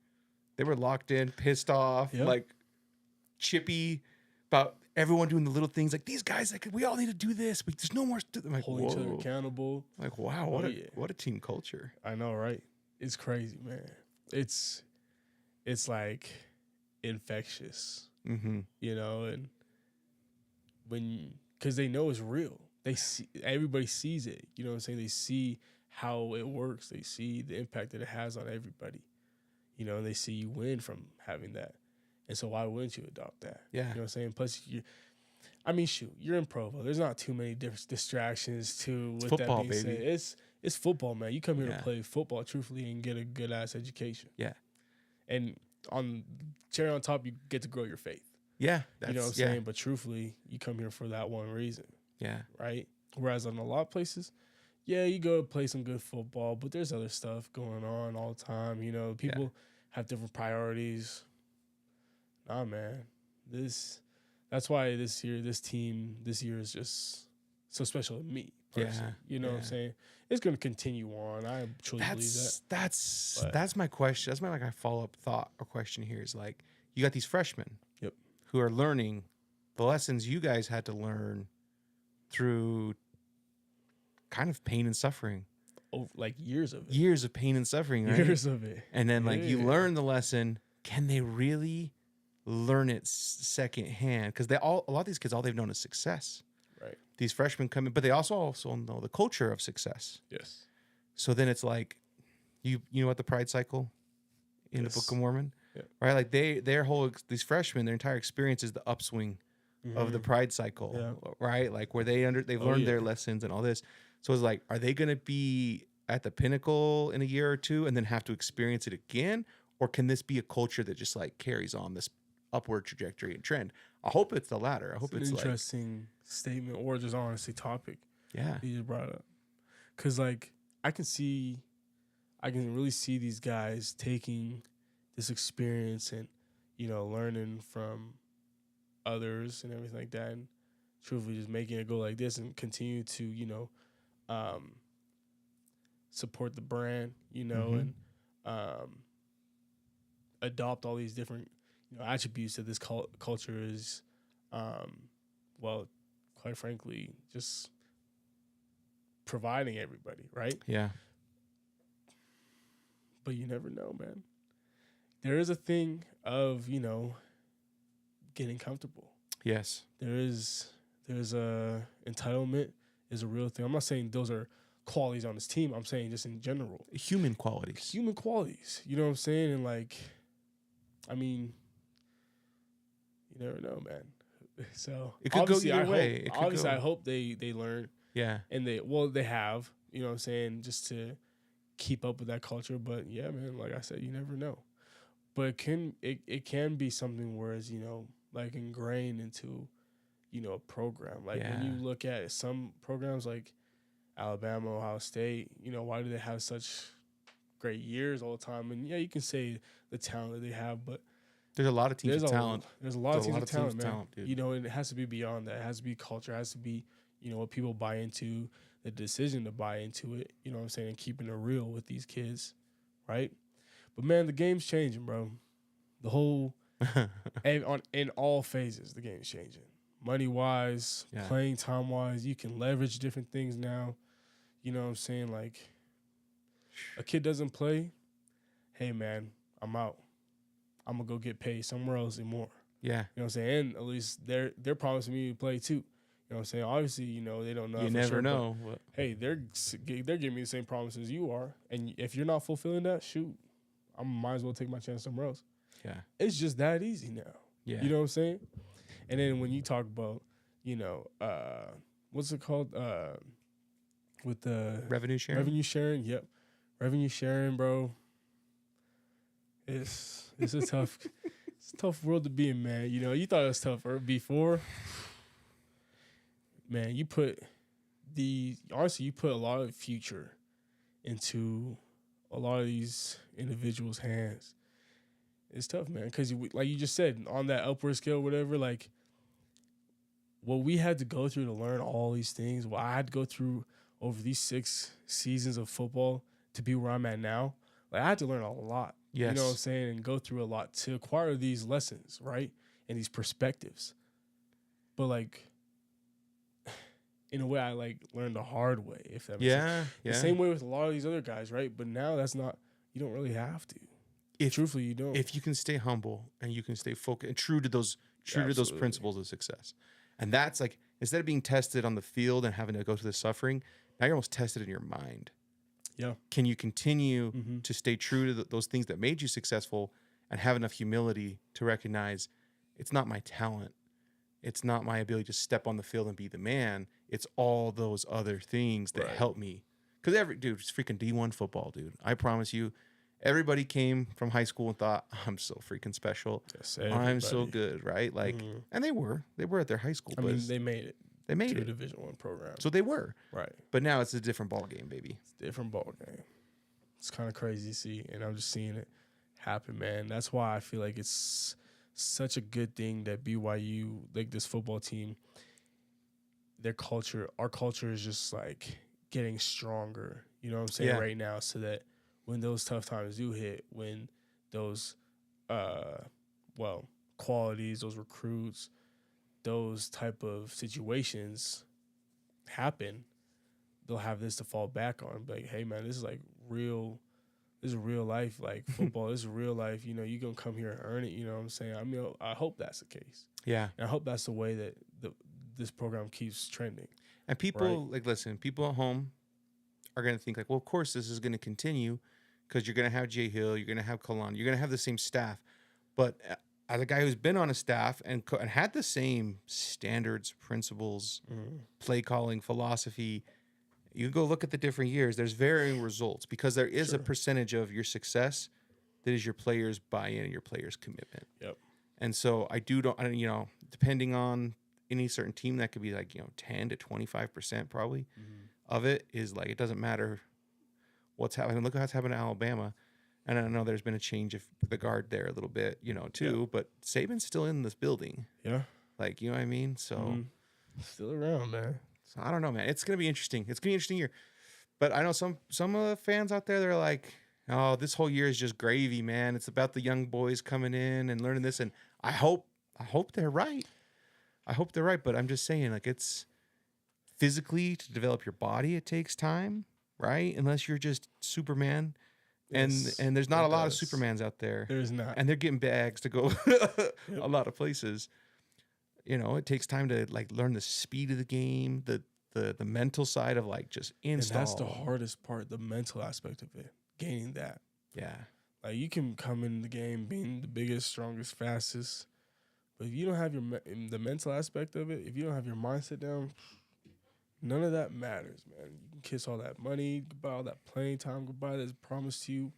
Speaker 2: locked in, pissed off,
Speaker 1: Yep.
Speaker 2: like chippy about everyone doing the little things. Like these guys, like we all need to do this. There's no more. I'm like,
Speaker 1: Holding each other
Speaker 2: whoa.
Speaker 1: accountable.
Speaker 2: Like wow, what a team culture.
Speaker 1: I know, right? It's crazy, man. It's like infectious,
Speaker 2: Mm-hmm.
Speaker 1: and because they know it's real. Everybody sees it. You know what I'm saying? They see how it works. They see the impact that it has on everybody. And they see you win from having that. And so why wouldn't you adopt that?
Speaker 2: Yeah.
Speaker 1: You know what I'm saying? Plus, you're in Provo. There's not too many distractions with
Speaker 2: football,
Speaker 1: that being
Speaker 2: baby.
Speaker 1: said. It's football, man. You come here
Speaker 2: Yeah.
Speaker 1: to play football, truthfully, and get a good ass education.
Speaker 2: Yeah.
Speaker 1: And on cherry on top, you get to grow your faith.
Speaker 2: Yeah,
Speaker 1: You know what I'm saying? But truthfully, you come here for that one reason,
Speaker 2: Yeah,
Speaker 1: right? Whereas on a lot of places, yeah, you go play some good football, but there's other stuff going on all the time. People have different priorities. Nah, man. That's why this year is just so special to me personally.
Speaker 2: Yeah,
Speaker 1: You know what I'm
Speaker 2: yeah.
Speaker 1: saying? It's going to continue on. I truly believe that.
Speaker 2: That's
Speaker 1: But-
Speaker 2: that's my question. That's my follow-up thought or question here is like, you got these freshmen.
Speaker 1: Yep.
Speaker 2: who are learning the lessons you guys had to learn through kind of pain and suffering.
Speaker 1: Oh, like years of it.
Speaker 2: Years of pain and suffering, right?
Speaker 1: Years of it.
Speaker 2: And then like you
Speaker 1: Yeah.
Speaker 2: learn the lesson. Can they really learn it secondhand? Because a lot of these kids, all they've known is success.
Speaker 1: Right.
Speaker 2: These freshmen come in, but they also know the culture of success.
Speaker 1: Yes.
Speaker 2: So then it's like, you know what the pride cycle in the
Speaker 1: Yes.
Speaker 2: Book of Mormon,
Speaker 1: Yeah.
Speaker 2: right? Like these freshmen, their entire experience is the upswing of the pride cycle,
Speaker 1: Yeah.
Speaker 2: right? Like where they've learned their lessons and all this. So it's like, are they going to be at the pinnacle in a year or two and then have to experience it again? Or can this be a culture that just like carries on this upward trajectory and trend? I hope it's the latter. I hope
Speaker 1: It's
Speaker 2: it's
Speaker 1: an
Speaker 2: like,
Speaker 1: interesting statement, or just honestly topic
Speaker 2: yeah,
Speaker 1: you just brought up. Because like I can really see these guys taking this experience and, you know, learning from others and everything like that, and truthfully just making it go like this and continue to, you know, support the brand, you know,
Speaker 2: Mhm.
Speaker 1: and adopt all these different, you know, attributes that this culture is, well, quite frankly, just providing everybody, right?
Speaker 2: yeah,
Speaker 1: But you never know, man. There is a thing of, you know, getting comfortable.
Speaker 2: yes,
Speaker 1: There's a entitlement is a real thing. I'm not saying those are qualities on this team. I'm saying just in general.
Speaker 2: human qualities.
Speaker 1: Human qualities. You know what I'm saying? And like, I mean, you never know, man. So
Speaker 2: It could go
Speaker 1: obviously,
Speaker 2: either way. It could
Speaker 1: obviously,
Speaker 2: go.
Speaker 1: I hope they learn,
Speaker 2: Yeah,
Speaker 1: and they have, you know what I'm saying, just to keep up with that culture. But yeah, man, like I said, you never know. But it can be something whereas, you know, like ingrained into, you know, a program. Like when you
Speaker 2: Yeah.
Speaker 1: look at some programs like Alabama, Ohio State, you know, why do they have such great years all the time? And yeah, you can say the talent that they have, but
Speaker 2: there's a lot of teams
Speaker 1: there's
Speaker 2: with
Speaker 1: a
Speaker 2: talent.
Speaker 1: there's a lot
Speaker 2: There's
Speaker 1: of
Speaker 2: a
Speaker 1: teams
Speaker 2: lot
Speaker 1: with
Speaker 2: of teams
Speaker 1: talent,
Speaker 2: with
Speaker 1: man.
Speaker 2: talent, dude.
Speaker 1: You know, and it has to be beyond that. It has to be culture. It has to be, you know, what people buy into, the decision to buy into it. You know what I'm saying? And keeping it real with these kids, right? But man, the game's changing, bro. The whole in all phases, the game's changing. Money wise,
Speaker 2: Yeah.
Speaker 1: playing time wise, you can leverage different things now. You know what I'm saying? Like, a kid doesn't play, hey man, I'm out. I'm gonna go get paid somewhere else and more.
Speaker 2: Yeah,
Speaker 1: You know what I'm saying? And at least they're promising me to play too. You know what I'm saying? Obviously, you know, they don't know.
Speaker 2: you
Speaker 1: for
Speaker 2: never
Speaker 1: sure, but,
Speaker 2: know. What,
Speaker 1: hey, they're giving me the same promises you are, and if you're not fulfilling that, shoot, I might as well take my chance somewhere else.
Speaker 2: yeah,
Speaker 1: It's just that easy now.
Speaker 2: yeah.
Speaker 1: You know what I'm saying? And then when you talk about, you know, what's it called? With the
Speaker 2: Revenue sharing.
Speaker 1: revenue sharing. Yep. Revenue sharing, bro. It's a tough it's a tough world to be in, man. You know, you thought it was tougher before. Man, you put a lot of future into a lot of these individuals' hands. It's tough, man, because like you just said, on that upward scale, whatever, like what we had to go through to learn all these things, what I had to go through over these 6 seasons of football to be where I'm at now, like I had to learn a lot.
Speaker 2: Yes.
Speaker 1: You know what I'm saying? And go through a lot to acquire these lessons, right? And these perspectives. But like, in a way, I like learned the hard way, if that makes sense.
Speaker 2: Yeah, yeah.
Speaker 1: The same way with a lot of these other guys, right? But now that's not, you don't really have to. Truthfully, you don't.
Speaker 2: If you can stay humble and you can stay focused and true to those
Speaker 1: Absolutely.
Speaker 2: principles of success, and that's like instead of being tested on the field and having to go through the suffering, now you're almost tested in your mind.
Speaker 1: Yeah.
Speaker 2: Can you continue
Speaker 1: Mhm.
Speaker 2: to stay true to those things that made you successful and have enough humility to recognize it's not my talent, it's not my ability to step on the field and be the man. It's all those other things that
Speaker 1: Right.
Speaker 2: help me. Because it's freaking D1 football, dude. I promise you. Everybody came from high school and thought, I'm so freaking special.
Speaker 1: Yes,
Speaker 2: I'm so
Speaker 1: everybody.
Speaker 2: good, right? Like,
Speaker 1: Mhm.
Speaker 2: and they were at their high school,
Speaker 1: I
Speaker 2: but
Speaker 1: mean, they made it
Speaker 2: they made
Speaker 1: to a
Speaker 2: it.
Speaker 1: Division I program.
Speaker 2: So they were,
Speaker 1: Right.
Speaker 2: but now it's a different ball game, baby.
Speaker 1: It's a different ball game. It's kind of crazy to see, and I'm just seeing it happen, man. That's why I feel like it's such a good thing that BYU, like this football team, our culture is just like getting stronger. You know what I'm saying?
Speaker 2: Yeah.
Speaker 1: Right now, so that when those tough times do hit, when those, qualities, those recruits, those type of situations happen, they'll have this to fall back on. Like, hey man, this is like real. This is real life, like football. This is real life. You know, you're gonna come here and earn it. You know what I'm saying? I mean, I hope that's the case.
Speaker 2: Yeah.
Speaker 1: And I hope that's the way that this program keeps trending.
Speaker 2: And people like, listen, people at home are going to think like, well, of course this is going to continue because you're going to have Jay Hill, you're going to have Kalani, you're going to have the same staff. But as a guy who's been on a staff and had the same standards, principles, play calling, philosophy, you go look at the different years, there's varying results because there is a percentage of your success that is your players' buy-in and your players' commitment.
Speaker 1: Yep.
Speaker 2: And so depending on any certain team, that could be like, 10 to 25% probably of it is like, it doesn't matter what's happening. Look at what's happened to Alabama. And I know there's been a change of the guard there a little bit, too, but Saban's still in this building.
Speaker 1: Yeah.
Speaker 2: Like, you know what I mean? So
Speaker 1: still around, man.
Speaker 2: So I don't know, man. It's going to be interesting. It's going to be an interesting year. But I know some of the fans out there, they're like, oh, this whole year is just gravy, man. It's about the young boys coming in and learning this. And I hope they're right. I hope they're right. But I'm just saying, like, it's physically to develop your body, it takes time, right? Unless you're just Superman.
Speaker 1: Yes,
Speaker 2: and there's not a lot of Supermans out there.
Speaker 1: There's not.
Speaker 2: And they're getting bags to go a lot of places. It takes time to like learn the speed of the game, the mental side of like just install.
Speaker 1: And that's the hardest part, the mental aspect of it, gaining that.
Speaker 2: Yeah.
Speaker 1: Like you can come in the game being the biggest, strongest, fastest, but if you don't have the mental aspect of it, if you don't have your mindset down, none of that matters, man. You can kiss all that money goodbye, all that playing time goodbye that's promised to you.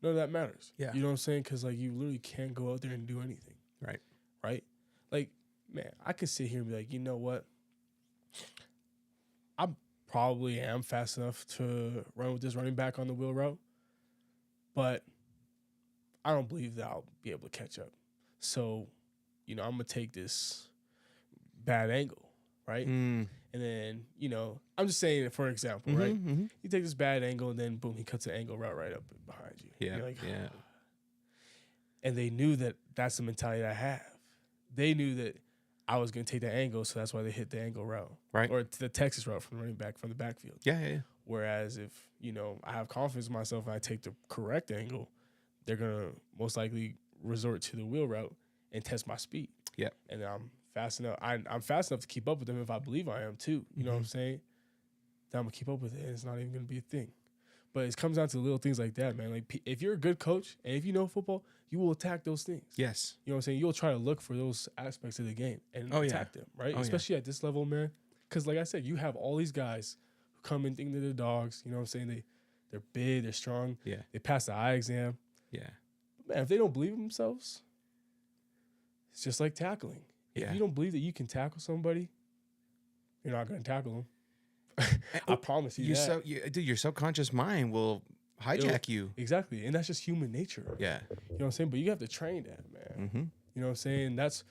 Speaker 1: None of that matters.
Speaker 2: Yeah.
Speaker 1: You know what I'm saying? Because like you literally can't go out there and do anything.
Speaker 2: Right.
Speaker 1: Right? Like, man, I could sit here and be like, you know what? I probably am fast enough to run with this running back on the wheel route, but I don't believe that I'll be able to catch up. So, I'm going to take this bad angle, right? And then, I'm just saying it for example, right? You take this bad angle and then boom, he cuts an angle route right up behind you.
Speaker 2: Yeah.
Speaker 1: You're like,
Speaker 2: yeah.
Speaker 1: And they knew that that's the mentality I have. They knew that I was going to take that angle, so that's why they hit the angle route.
Speaker 2: Right.
Speaker 1: Or the Texas route from the running back from the backfield.
Speaker 2: Yeah.
Speaker 1: Whereas if, I have confidence in myself and I take the correct angle, they're going to most likely resort to the wheel route and test my speed.
Speaker 2: Yeah.
Speaker 1: And I'm fast enough. I'm fast enough to keep up with them if I believe I am too. You know what I'm saying? Then I'm going to keep up with it and it's not even going to be a thing. But it comes down to little things like that, man. Like if you're a good coach and if you know football, you will attack those things.
Speaker 2: Yes.
Speaker 1: You know what I'm saying? You'll try to look for those aspects of the game and attack them, right? Especially at this level, man. Because like I said, you have all these guys who come in thinking they're dogs. You know what I'm saying? They're big, they're strong.
Speaker 2: Yeah.
Speaker 1: They pass the eye exam.
Speaker 2: Yeah.
Speaker 1: But man, if they don't believe in themselves, it's just like tackling. If you don't believe that you can tackle somebody, you're not going to tackle them. I promise you that.
Speaker 2: Your subconscious mind will hijack you.
Speaker 1: Exactly. And that's just human nature.
Speaker 2: Yeah.
Speaker 1: You know what I'm saying? But you have to train that, man. You know what I'm saying? That's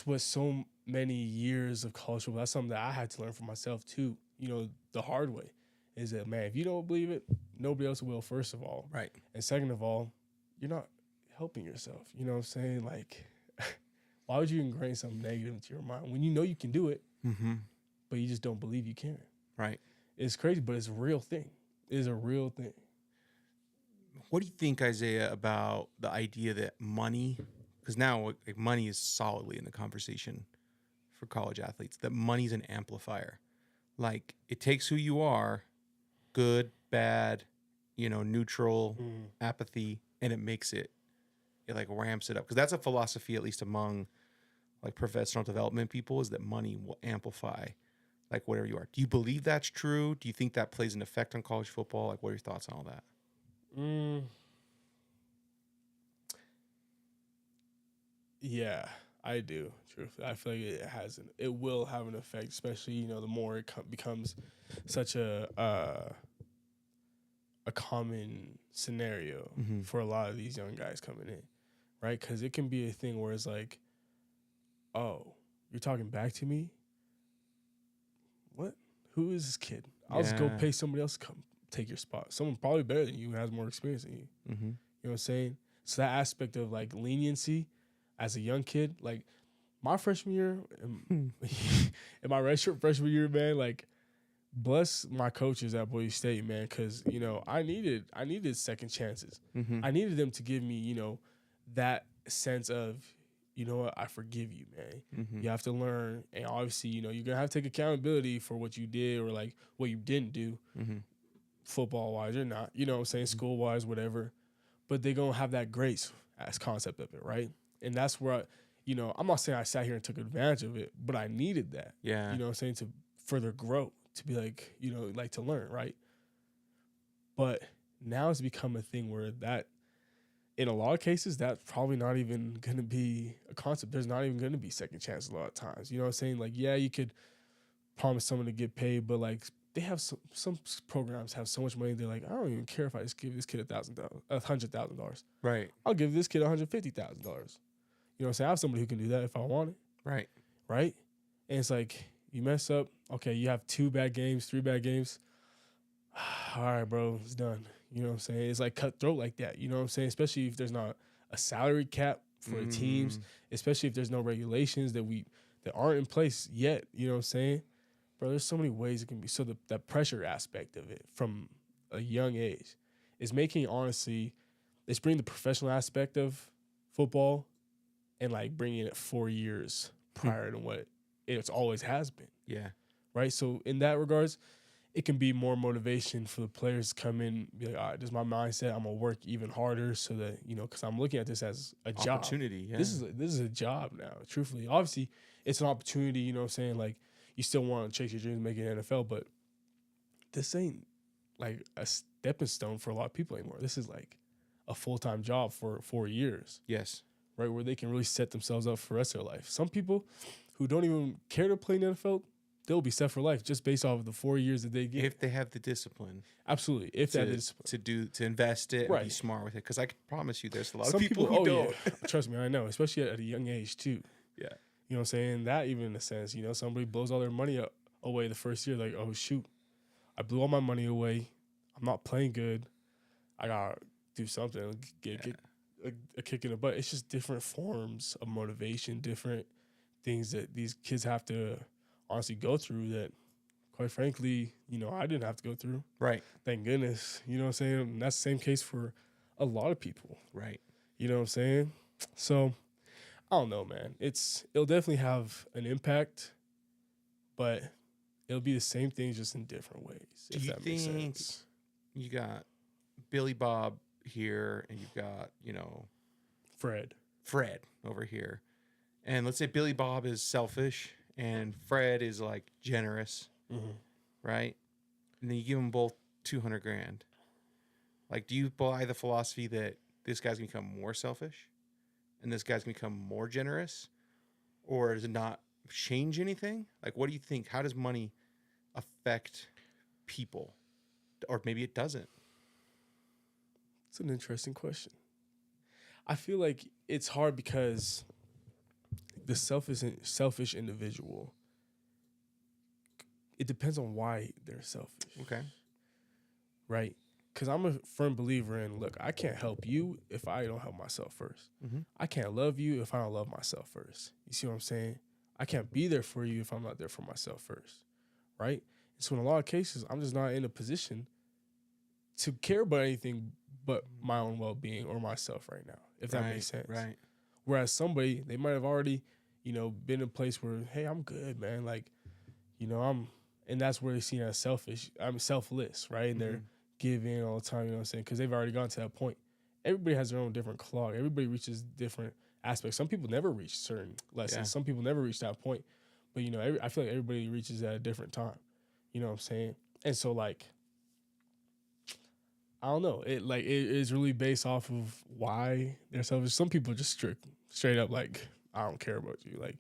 Speaker 1: what so many years of college football, that's something that I had to learn for myself too, the hard way. Is that, man, if you don't believe it, nobody else will, first of all.
Speaker 2: Right.
Speaker 1: And second of all, you're not helping yourself. You know what I'm saying? Like, why would you ingrain something negative into your mind when you know you can do it, but you just don't believe you can?
Speaker 2: Right.
Speaker 1: It's crazy, but it's a real thing. It is a real thing.
Speaker 2: What do you think, Isaiah, about the idea that money, because now like, money is solidly in the conversation for college athletes, that money's an amplifier. Like, it takes who you are, good, bad, neutral, apathy, and it makes it like ramps it up. Because that's a philosophy, at least among like professional development people, is that money will amplify like whatever you are. Do you believe that's true? Do you think that plays an effect on college football? Like, what are your thoughts on all that?
Speaker 1: Yeah, I do. Truthfully, I feel like it will have an effect, especially the more it becomes such a common scenario for a lot of these young guys coming in, right? Because it can be a thing where it's like, oh, you're talking back to me? What? Who is this kid? I'll just go pay somebody else to come take your spot. Someone probably better than you who has more experience than you. You know what I'm saying? So that aspect of like leniency, as a young kid, like my freshman year, in my redshirt freshman year, man, like bless my coaches at Boise State, man, because I needed second chances.
Speaker 2: Mm-hmm.
Speaker 1: I needed them to give me, that sense of, you know what, I forgive you, man.
Speaker 2: Mm-hmm.
Speaker 1: You have to learn, and obviously, you're gonna have to take accountability for what you did or like what you didn't do,
Speaker 2: Mm-hmm.
Speaker 1: football wise or not. You know what I'm saying, school wise, whatever. But they're gonna have that grace as concept of it, right? And that's where I'm not saying I sat here and took advantage of it, but I needed that.
Speaker 2: Yeah.
Speaker 1: You know what I'm saying, to further grow, to be like, like to learn, right? But now it's become a thing where that, in a lot of cases, that's probably not even going to be a concept. There's not even going to be second chances a lot of times. You know what I'm saying? Like, yeah, you could promise someone to get paid, but like they have some programs have so much money. They're like, I don't even care if I just give this kid $100,000.
Speaker 2: Right.
Speaker 1: I'll give this kid $150,000. You know what I'm saying? I have somebody who can do that if I want it.
Speaker 2: Right.
Speaker 1: Right? And it's like, you mess up. Okay, you have 2 bad games, 3 bad games. All right, bro, it's done. You know what I'm saying? It's like cutthroat like that. You know what I'm saying? Especially if there's not a salary cap for the teams, especially if there's no regulations that aren't in place yet. You know what I'm saying? Bro, there's so many ways it can be. So that pressure aspect of it from a young age is making, honestly, it's bringing the professional aspect of football and like bringing it 4 years prior to what it's always has been.
Speaker 2: Yeah.
Speaker 1: Right? So in that regards, it can be more motivation for the players to come in, be like, all right, this is my mindset. I'm going to work even harder so that, because I'm looking at this as a job.
Speaker 2: Opportunity, yeah.
Speaker 1: This is a job now, truthfully. Obviously, it's an opportunity, you know what I'm saying? Like, you still want to chase your dreams and make it in the NFL, but this ain't like a stepping stone for a lot of people anymore. This is like a full-time job for 4 years.
Speaker 2: Yes.
Speaker 1: Right, where they can really set themselves up for the rest of their life. Some people who don't even care to play in the NFL, they'll be set for life just based off of the 4 years that they get.
Speaker 2: If they have the discipline.
Speaker 1: Absolutely. If they have the discipline.
Speaker 2: To invest it and be smart with it. Because I can promise you there's a lot of people who don't.
Speaker 1: Yeah. Trust me, I know. Especially at a young age too.
Speaker 2: Yeah.
Speaker 1: You know what I'm saying? That even in a sense, somebody blows all their money away the first year. Like, oh shoot, I blew all my money away. I'm not playing good. I gotta do something. Get a kick in the butt. It's just different forms of motivation, different things that these kids have to honestly go through that, quite frankly, I didn't have to go through.
Speaker 2: Right.
Speaker 1: Thank goodness. You know what I'm saying? And that's the same case for a lot of people.
Speaker 2: Right.
Speaker 1: You know what I'm saying? So, I don't know, man. It'll definitely have an impact, but it'll be the same thing, just in different ways.
Speaker 2: Do you think you got Billy Bob here and you've got, Fred over here. And let's say Billy Bob is selfish and Fred is like generous, right? And then you give them both $200,000. Like, do you buy the philosophy that this guy's gonna become more selfish and this guy's gonna become more generous, or does it not change anything? Like, what do you think? How does money affect people, or maybe it doesn't?
Speaker 1: It's an interesting question. I feel like it's hard because the selfish individual, it depends on why they're selfish.
Speaker 2: Okay.
Speaker 1: Right? Because I'm a firm believer in, look, I can't help you if I don't help myself first. I can't love you if I don't love myself first. You see what I'm saying? I can't be there for you if I'm not there for myself first. Right? And so in a lot of cases, I'm just not in a position to care about anything but my own well-being or myself right now, if that makes sense.
Speaker 2: Right.
Speaker 1: Whereas somebody, they might have already, been in a place where, hey, I'm good, man. Like, and that's where they're seen as selfish. I'm selfless, right? And they're giving all the time, you know what I'm saying? Because they've already gone to that point. Everybody has their own different clock. Everybody reaches different aspects. Some people never reach certain lessons.
Speaker 2: Yeah.
Speaker 1: Some people never reach that point. But, I feel like everybody reaches at a different time. You know what I'm saying? And so, like, I don't know. It is really based off of why they're selfish. Some people are just straight up like, I don't care about you. Like,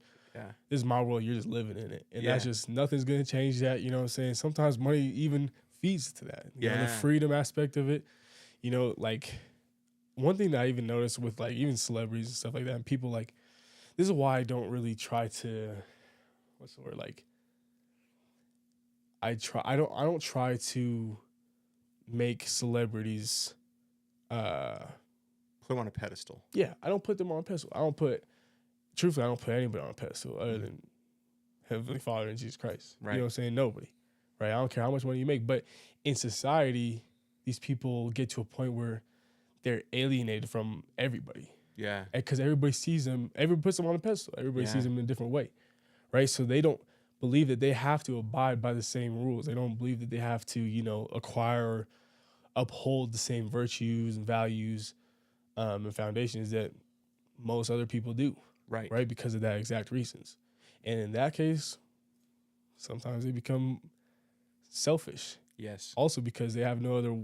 Speaker 1: this is my world. You're just living in it. And that's just, nothing's going to change that. You know what I'm saying? Sometimes money even feeds to that. You know, the freedom aspect of it. Like, one thing that I even noticed with, like, even celebrities and stuff like that, and people, like, this is why I don't really try to, what's the word? Like, I don't try to make celebrities
Speaker 2: put them on a pedestal.
Speaker 1: Yeah, I don't put them on a pedestal. I don't put truthfully, I don't put anybody on a pedestal other than Heavenly Father and Jesus Christ.
Speaker 2: Right.
Speaker 1: You know what I'm saying? Nobody. Right? I don't care how much money you make. But in society, these people get to a point where they're alienated from everybody.
Speaker 2: Yeah.
Speaker 1: Because everybody sees them, everybody puts them on a pedestal. Everybody
Speaker 2: Yeah.
Speaker 1: sees them in a different way. Right? So they don't believe that they have to abide by the same rules. They don't believe that they have to, you know, acquire or uphold the same virtues and values and foundations that most other people do.
Speaker 2: Right.
Speaker 1: Right? Because of that exact reasons. And in that case, sometimes they become selfish.
Speaker 2: Yes.
Speaker 1: Also because they have no other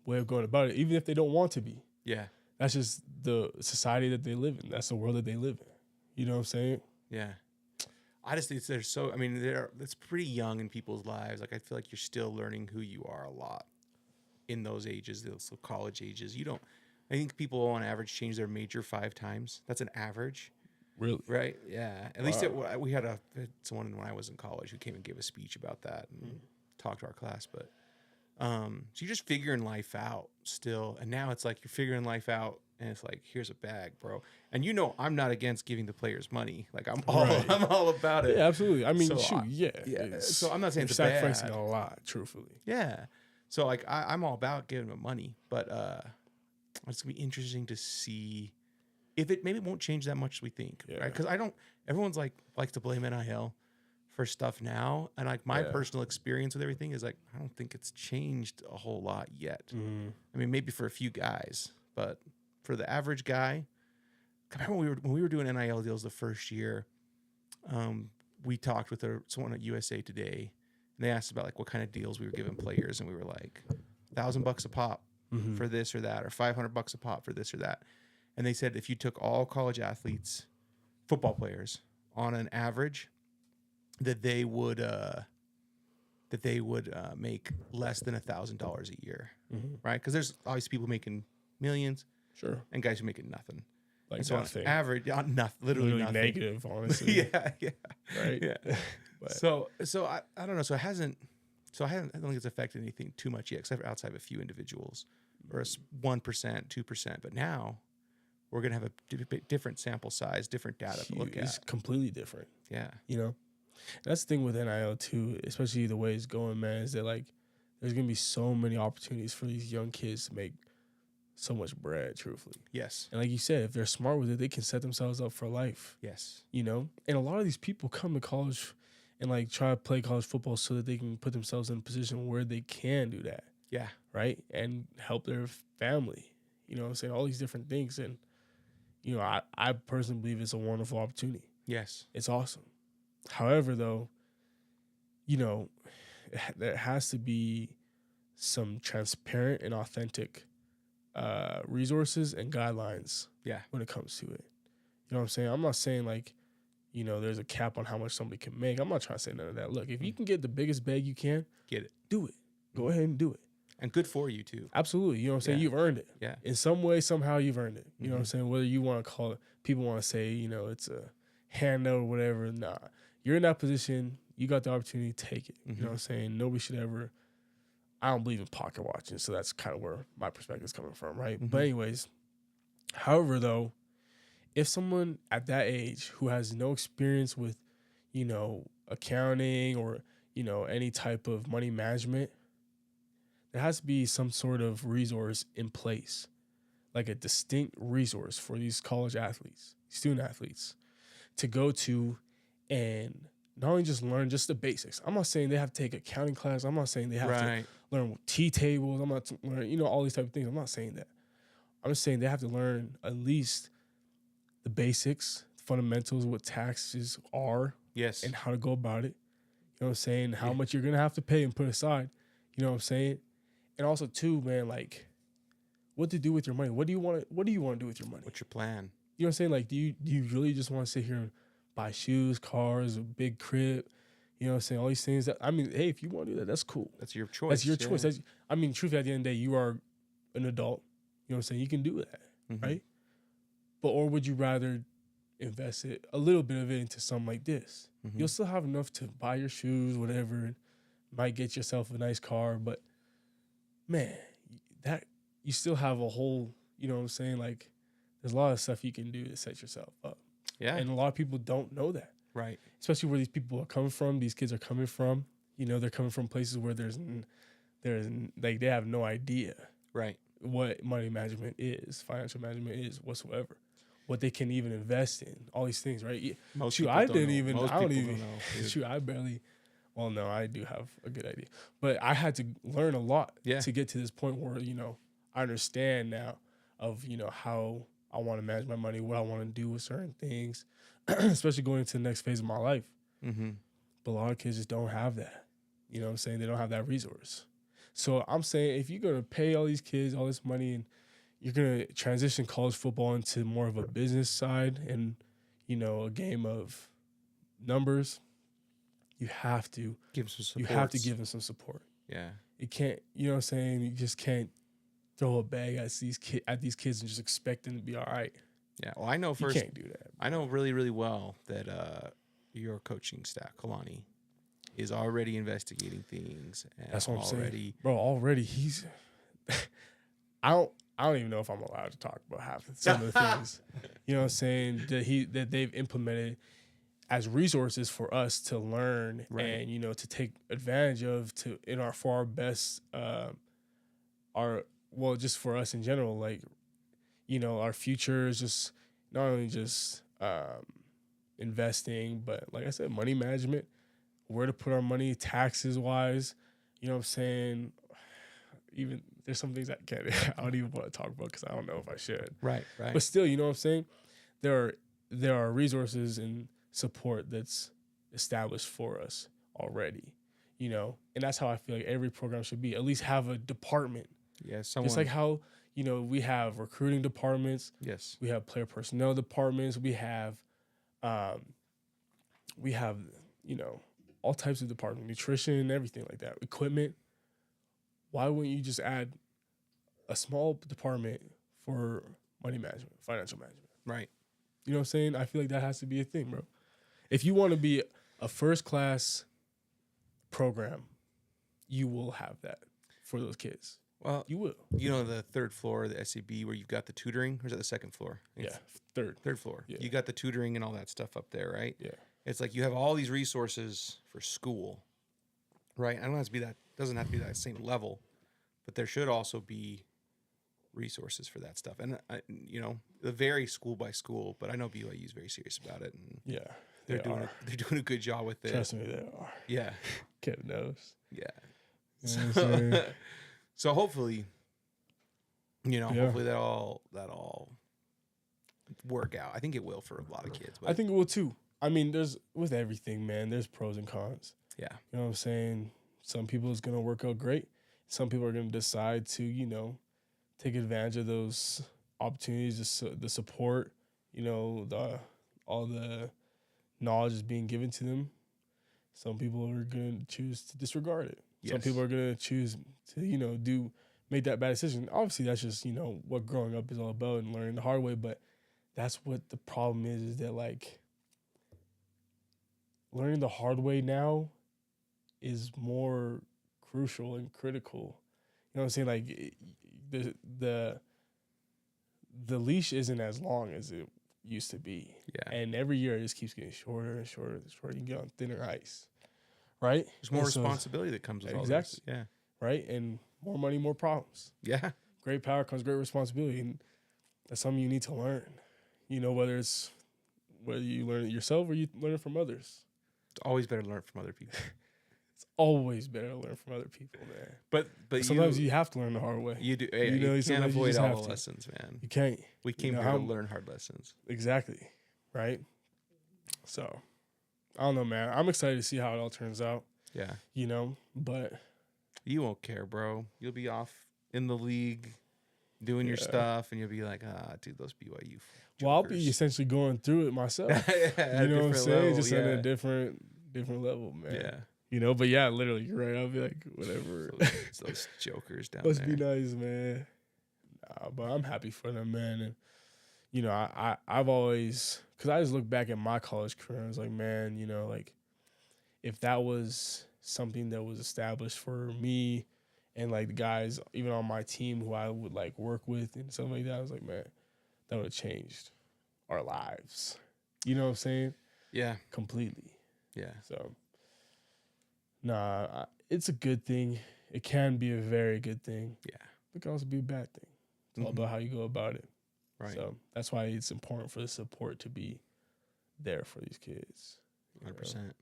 Speaker 1: way of going about it, even if they don't want to be.
Speaker 2: Yeah.
Speaker 1: That's just the society that they live in. That's the world that they live in. You know what I'm saying?
Speaker 2: Yeah. I just think they're so, I mean, it's pretty young in people's lives. Like, I feel like you're still learning who you are a lot in those ages, those college ages. I think people on average change their major 5 times. That's an average.
Speaker 1: Really?
Speaker 2: Right? Yeah. At least we had someone when I was in college who came and gave a speech about that and talked to our class. But so you're just figuring life out still. And now it's like you're figuring life out and it's like, here's a bag, bro. And you know, I'm not against giving the players money. Like I'm all about it.
Speaker 1: Yeah, absolutely. I mean,
Speaker 2: So
Speaker 1: shoot, yeah.
Speaker 2: So I'm not saying
Speaker 1: you're
Speaker 2: it's
Speaker 1: sacrificing
Speaker 2: bad.
Speaker 1: a lot, truthfully.
Speaker 2: Yeah. So like I'm all about giving them money, but it's gonna be interesting to see if it maybe won't change that much as we think, right? Because everyone's likes to blame NIL for stuff now, and like my personal experience with everything is like I don't think it's changed a whole lot yet. I mean, maybe for a few guys, but for the average guy, I remember when we were doing NIL deals the first year, we talked with someone at USA Today, and they asked about like what kind of deals we were giving players, and we were like $1,000 a pop for this or that, or $500 a pop for this or that. And they said if you took all college athletes, football players, on an average, that they would make less than $1,000 a year, right? Because there's obviously people making millions,
Speaker 1: Sure.
Speaker 2: and guys who making nothing.
Speaker 1: Like
Speaker 2: And so
Speaker 1: nothing.
Speaker 2: on average, nothing, literally nothing.
Speaker 1: negative, honestly.
Speaker 2: yeah.
Speaker 1: Right?
Speaker 2: Yeah.
Speaker 1: But-
Speaker 2: So I don't know. So I don't think it's affected anything too much yet, except for outside of a few individuals, or 1%, 2%. But now we're gonna have a different sample size, different data to look
Speaker 1: It's
Speaker 2: at.
Speaker 1: completely different.
Speaker 2: Yeah.
Speaker 1: You know? That's the thing with NIL too, especially the way it's going, man, is that like there's gonna be so many opportunities for these young kids to make so much bread, truthfully.
Speaker 2: Yes.
Speaker 1: And like you said, if they're smart with it, they can set themselves up for life.
Speaker 2: Yes.
Speaker 1: You know? And a lot of these people come to college and like try to play college football so that they can put themselves in a position where they can do that.
Speaker 2: Yeah.
Speaker 1: Right? And help their family. You know what I'm saying? All these different things. And, you know, I personally believe it's a wonderful opportunity.
Speaker 2: Yes.
Speaker 1: It's awesome. However, though, you know, there has to be some transparent and authentic resources and guidelines
Speaker 2: Yeah.
Speaker 1: when it comes to it. You know what I'm saying? I'm not saying like, you know, there's a cap on how much somebody can make. I'm not trying to say none of that. Look, if you can get the biggest bag you can,
Speaker 2: Get it.
Speaker 1: do it. Go ahead and do it.
Speaker 2: And good for you too.
Speaker 1: Absolutely. You know what I'm saying?
Speaker 2: Yeah.
Speaker 1: You've earned it.
Speaker 2: Yeah.
Speaker 1: In some way, somehow you've earned it. You know what I'm saying? Whether you want to call it, people want to say, you know, it's a handout or whatever. Nah. You're in that position. You got the opportunity to take it. You know what I'm saying? Nobody should ever. I don't believe in pocket watching, so that's kind of where my perspective is coming from, right? But anyways, however, though, if someone at that age who has no experience with, you know, accounting or, you know, any type of money management, there has to be some sort of resource in place, like a distinct resource for these college athletes, student athletes, to go to and not only just learn just the basics. I'm not saying they have to take accounting class. I'm not saying they have to learn T tables. I'm not learn, you know, all these type of things. I'm not saying that. I'm just saying they have to learn at least the basics, fundamentals, what taxes are,
Speaker 2: Yes.
Speaker 1: and how to go about it. You know what I'm saying? How much you're gonna have to pay and put aside. You know what I'm saying? And also too, man, like what to do with your money. What do you want to do with your money?
Speaker 2: What's your plan?
Speaker 1: You know what I'm saying? Like, do you really just want to sit here and buy shoes, cars, a big crib? You know what I'm saying? All these things that, I mean, hey, if you want to do that, that's cool.
Speaker 2: That's your choice.
Speaker 1: That's your choice. That's, I mean, truthfully, at the end of the day, you are an adult. You know what I'm saying? You can do that, right? But, or would you rather invest it, a little bit of it into something like this? You'll still have enough to buy your shoes, whatever. Might get yourself a nice car, but man, that you still have a whole, you know what I'm saying? Like, there's a lot of stuff you can do to set yourself up.
Speaker 2: Yeah.
Speaker 1: And a lot of people don't know that,
Speaker 2: Right.
Speaker 1: especially where these people are coming from. These kids are coming from, they're coming from places where like they have no idea
Speaker 2: Right.
Speaker 1: what money management is, financial management is whatsoever, what they can even invest in, all these things, right?
Speaker 2: Most
Speaker 1: Shoot,
Speaker 2: people
Speaker 1: I
Speaker 2: don't
Speaker 1: didn't
Speaker 2: know.
Speaker 1: even,
Speaker 2: Most
Speaker 1: I don't
Speaker 2: people
Speaker 1: even,
Speaker 2: don't know, dude.
Speaker 1: shoot, I barely, well, no, I do have a good idea, but I had to learn a lot
Speaker 2: Yeah.
Speaker 1: to get to this point where, I understand now of, how I want to manage my money, what I want to do with certain things, especially going into the next phase of my life.
Speaker 2: Mm-hmm.
Speaker 1: But a lot of kids just don't have that. You know what I'm saying? They don't have that resource. So I'm saying if you're going to pay all these kids all this money and you're going to transition college football into more of a business side and, a game of numbers, you have to
Speaker 2: Give some support.
Speaker 1: you have to give them some support.
Speaker 2: Yeah.
Speaker 1: It can't, you know what I'm saying? You just can't throw a bag at these kids and just expect them to be all right.
Speaker 2: Yeah. Well, I know
Speaker 1: You can't do that.
Speaker 2: I know really, really well that your coaching staff, Kalani, is already investigating things. And
Speaker 1: That's what I'm
Speaker 2: already,
Speaker 1: saying. Bro, already he's I don't even know if I'm allowed to talk about half some of the things. You know what I'm saying? That they've implemented as resources for us to learn
Speaker 2: Right.
Speaker 1: and to take advantage of for our best just for us in general, like our future is just not only just investing, but like I said, money management, where to put our money, taxes wise. You know what I'm saying? Even there's some things I don't even want to talk about because I don't know if I should.
Speaker 2: right. Right.
Speaker 1: But still, you know what I'm saying? There are resources and support that's established for us already. And that's how I feel like every program should be. At least have a department.
Speaker 2: Yeah. Someone.
Speaker 1: Just like how, we have recruiting departments,
Speaker 2: Yes.
Speaker 1: we have player personnel departments, we have all types of departments, nutrition, everything like that, equipment. Why wouldn't you just add a small department for money management, financial management?
Speaker 2: Right.
Speaker 1: You know what I'm saying? I feel like that has to be a thing, bro. If you want to be a first class program, you will have that for those kids.
Speaker 2: Well,
Speaker 1: You will.
Speaker 2: the third floor of the SCB where you've got the tutoring, or is that the second floor?
Speaker 1: Yeah. Third.
Speaker 2: Third floor.
Speaker 1: Yeah.
Speaker 2: You got the tutoring and all that stuff up there, right?
Speaker 1: Yeah.
Speaker 2: It's like you have all these resources for school, right? I don't have to be that. Doesn't have to be that same level, but there should also be resources for that stuff. And it varies school by school, but I know BYU is very serious about it, and
Speaker 1: Yeah.
Speaker 2: they're doing a good job with it.
Speaker 1: Trust me, they are.
Speaker 2: Yeah,
Speaker 1: Kevin knows.
Speaker 2: yeah.
Speaker 1: You know what I'm saying?
Speaker 2: So hopefully,
Speaker 1: Yeah.
Speaker 2: hopefully that all work out. I think it will for a lot of kids. But
Speaker 1: I think it will too. I mean, there's with everything, man, there's pros and cons.
Speaker 2: yeah,
Speaker 1: You know what I'm saying? Some people it's gonna work out great. Some people are gonna decide to, take advantage of those opportunities, the support, all the knowledge is being given to them. Some people are gonna choose to disregard it. Some
Speaker 2: Yes.
Speaker 1: people are gonna choose to, make that bad decision. Obviously, that's just, what growing up is all about and learning the hard way. But that's what the problem is that like learning the hard way now is more crucial and critical. You know what I'm saying? Like the leash isn't as long as it used to be.
Speaker 2: yeah.
Speaker 1: And every year it just keeps getting shorter and shorter and shorter. You get on thinner ice. Right?
Speaker 2: There's more
Speaker 1: And so-
Speaker 2: responsibility that comes with all
Speaker 1: Exactly.
Speaker 2: this. Yeah,
Speaker 1: right? And more money, more problems.
Speaker 2: yeah,
Speaker 1: Great power comes great responsibility. And that's something you need to learn. Whether you learn it yourself or you learn it from others.
Speaker 2: it's always better to learn from other people.
Speaker 1: It's always better to learn from other people, man.
Speaker 2: But
Speaker 1: Sometimes you have to learn the hard way.
Speaker 2: you do.
Speaker 1: you
Speaker 2: You,
Speaker 1: know,
Speaker 2: you
Speaker 1: sometimes
Speaker 2: can't
Speaker 1: you
Speaker 2: avoid
Speaker 1: just
Speaker 2: all
Speaker 1: have
Speaker 2: the
Speaker 1: to.
Speaker 2: lessons, man.
Speaker 1: You can't.
Speaker 2: We came
Speaker 1: know,
Speaker 2: here to
Speaker 1: I'm-
Speaker 2: learn hard lessons.
Speaker 1: Exactly. Right? So, I don't know, man. I'm excited to see how it all turns out,
Speaker 2: Yeah,
Speaker 1: but
Speaker 2: you won't care, bro. You'll be off in the league doing your
Speaker 1: Yeah.
Speaker 2: stuff, and you'll be like, dude, those BYU.
Speaker 1: well, I'll be
Speaker 2: jokers."
Speaker 1: essentially going through it myself.
Speaker 2: At a
Speaker 1: You know what I'm
Speaker 2: different
Speaker 1: saying?
Speaker 2: level,
Speaker 1: Just on
Speaker 2: yeah.
Speaker 1: a different level, man.
Speaker 2: Yeah,
Speaker 1: But yeah, literally, you're right. I'll be like, whatever.
Speaker 2: those jokers down
Speaker 1: Must
Speaker 2: there.
Speaker 1: be nice, man. Nah, but I'm happy for them, man. And I've always, because I just look back at my college career, and I was like, man, like if that was something that was established for me and like the guys even on my team who I would like work with and stuff like that, I was like, man, that would have changed our lives. You know what I'm saying?
Speaker 2: Yeah.
Speaker 1: Completely.
Speaker 2: Yeah.
Speaker 1: So, it's a good thing. It can be a very good thing.
Speaker 2: Yeah.
Speaker 1: It can also be a bad thing. It's all
Speaker 2: Mhm.
Speaker 1: about how you go about it.
Speaker 2: Right.
Speaker 1: So that's why it's important for the support to be there for these kids. you know?
Speaker 2: 100%.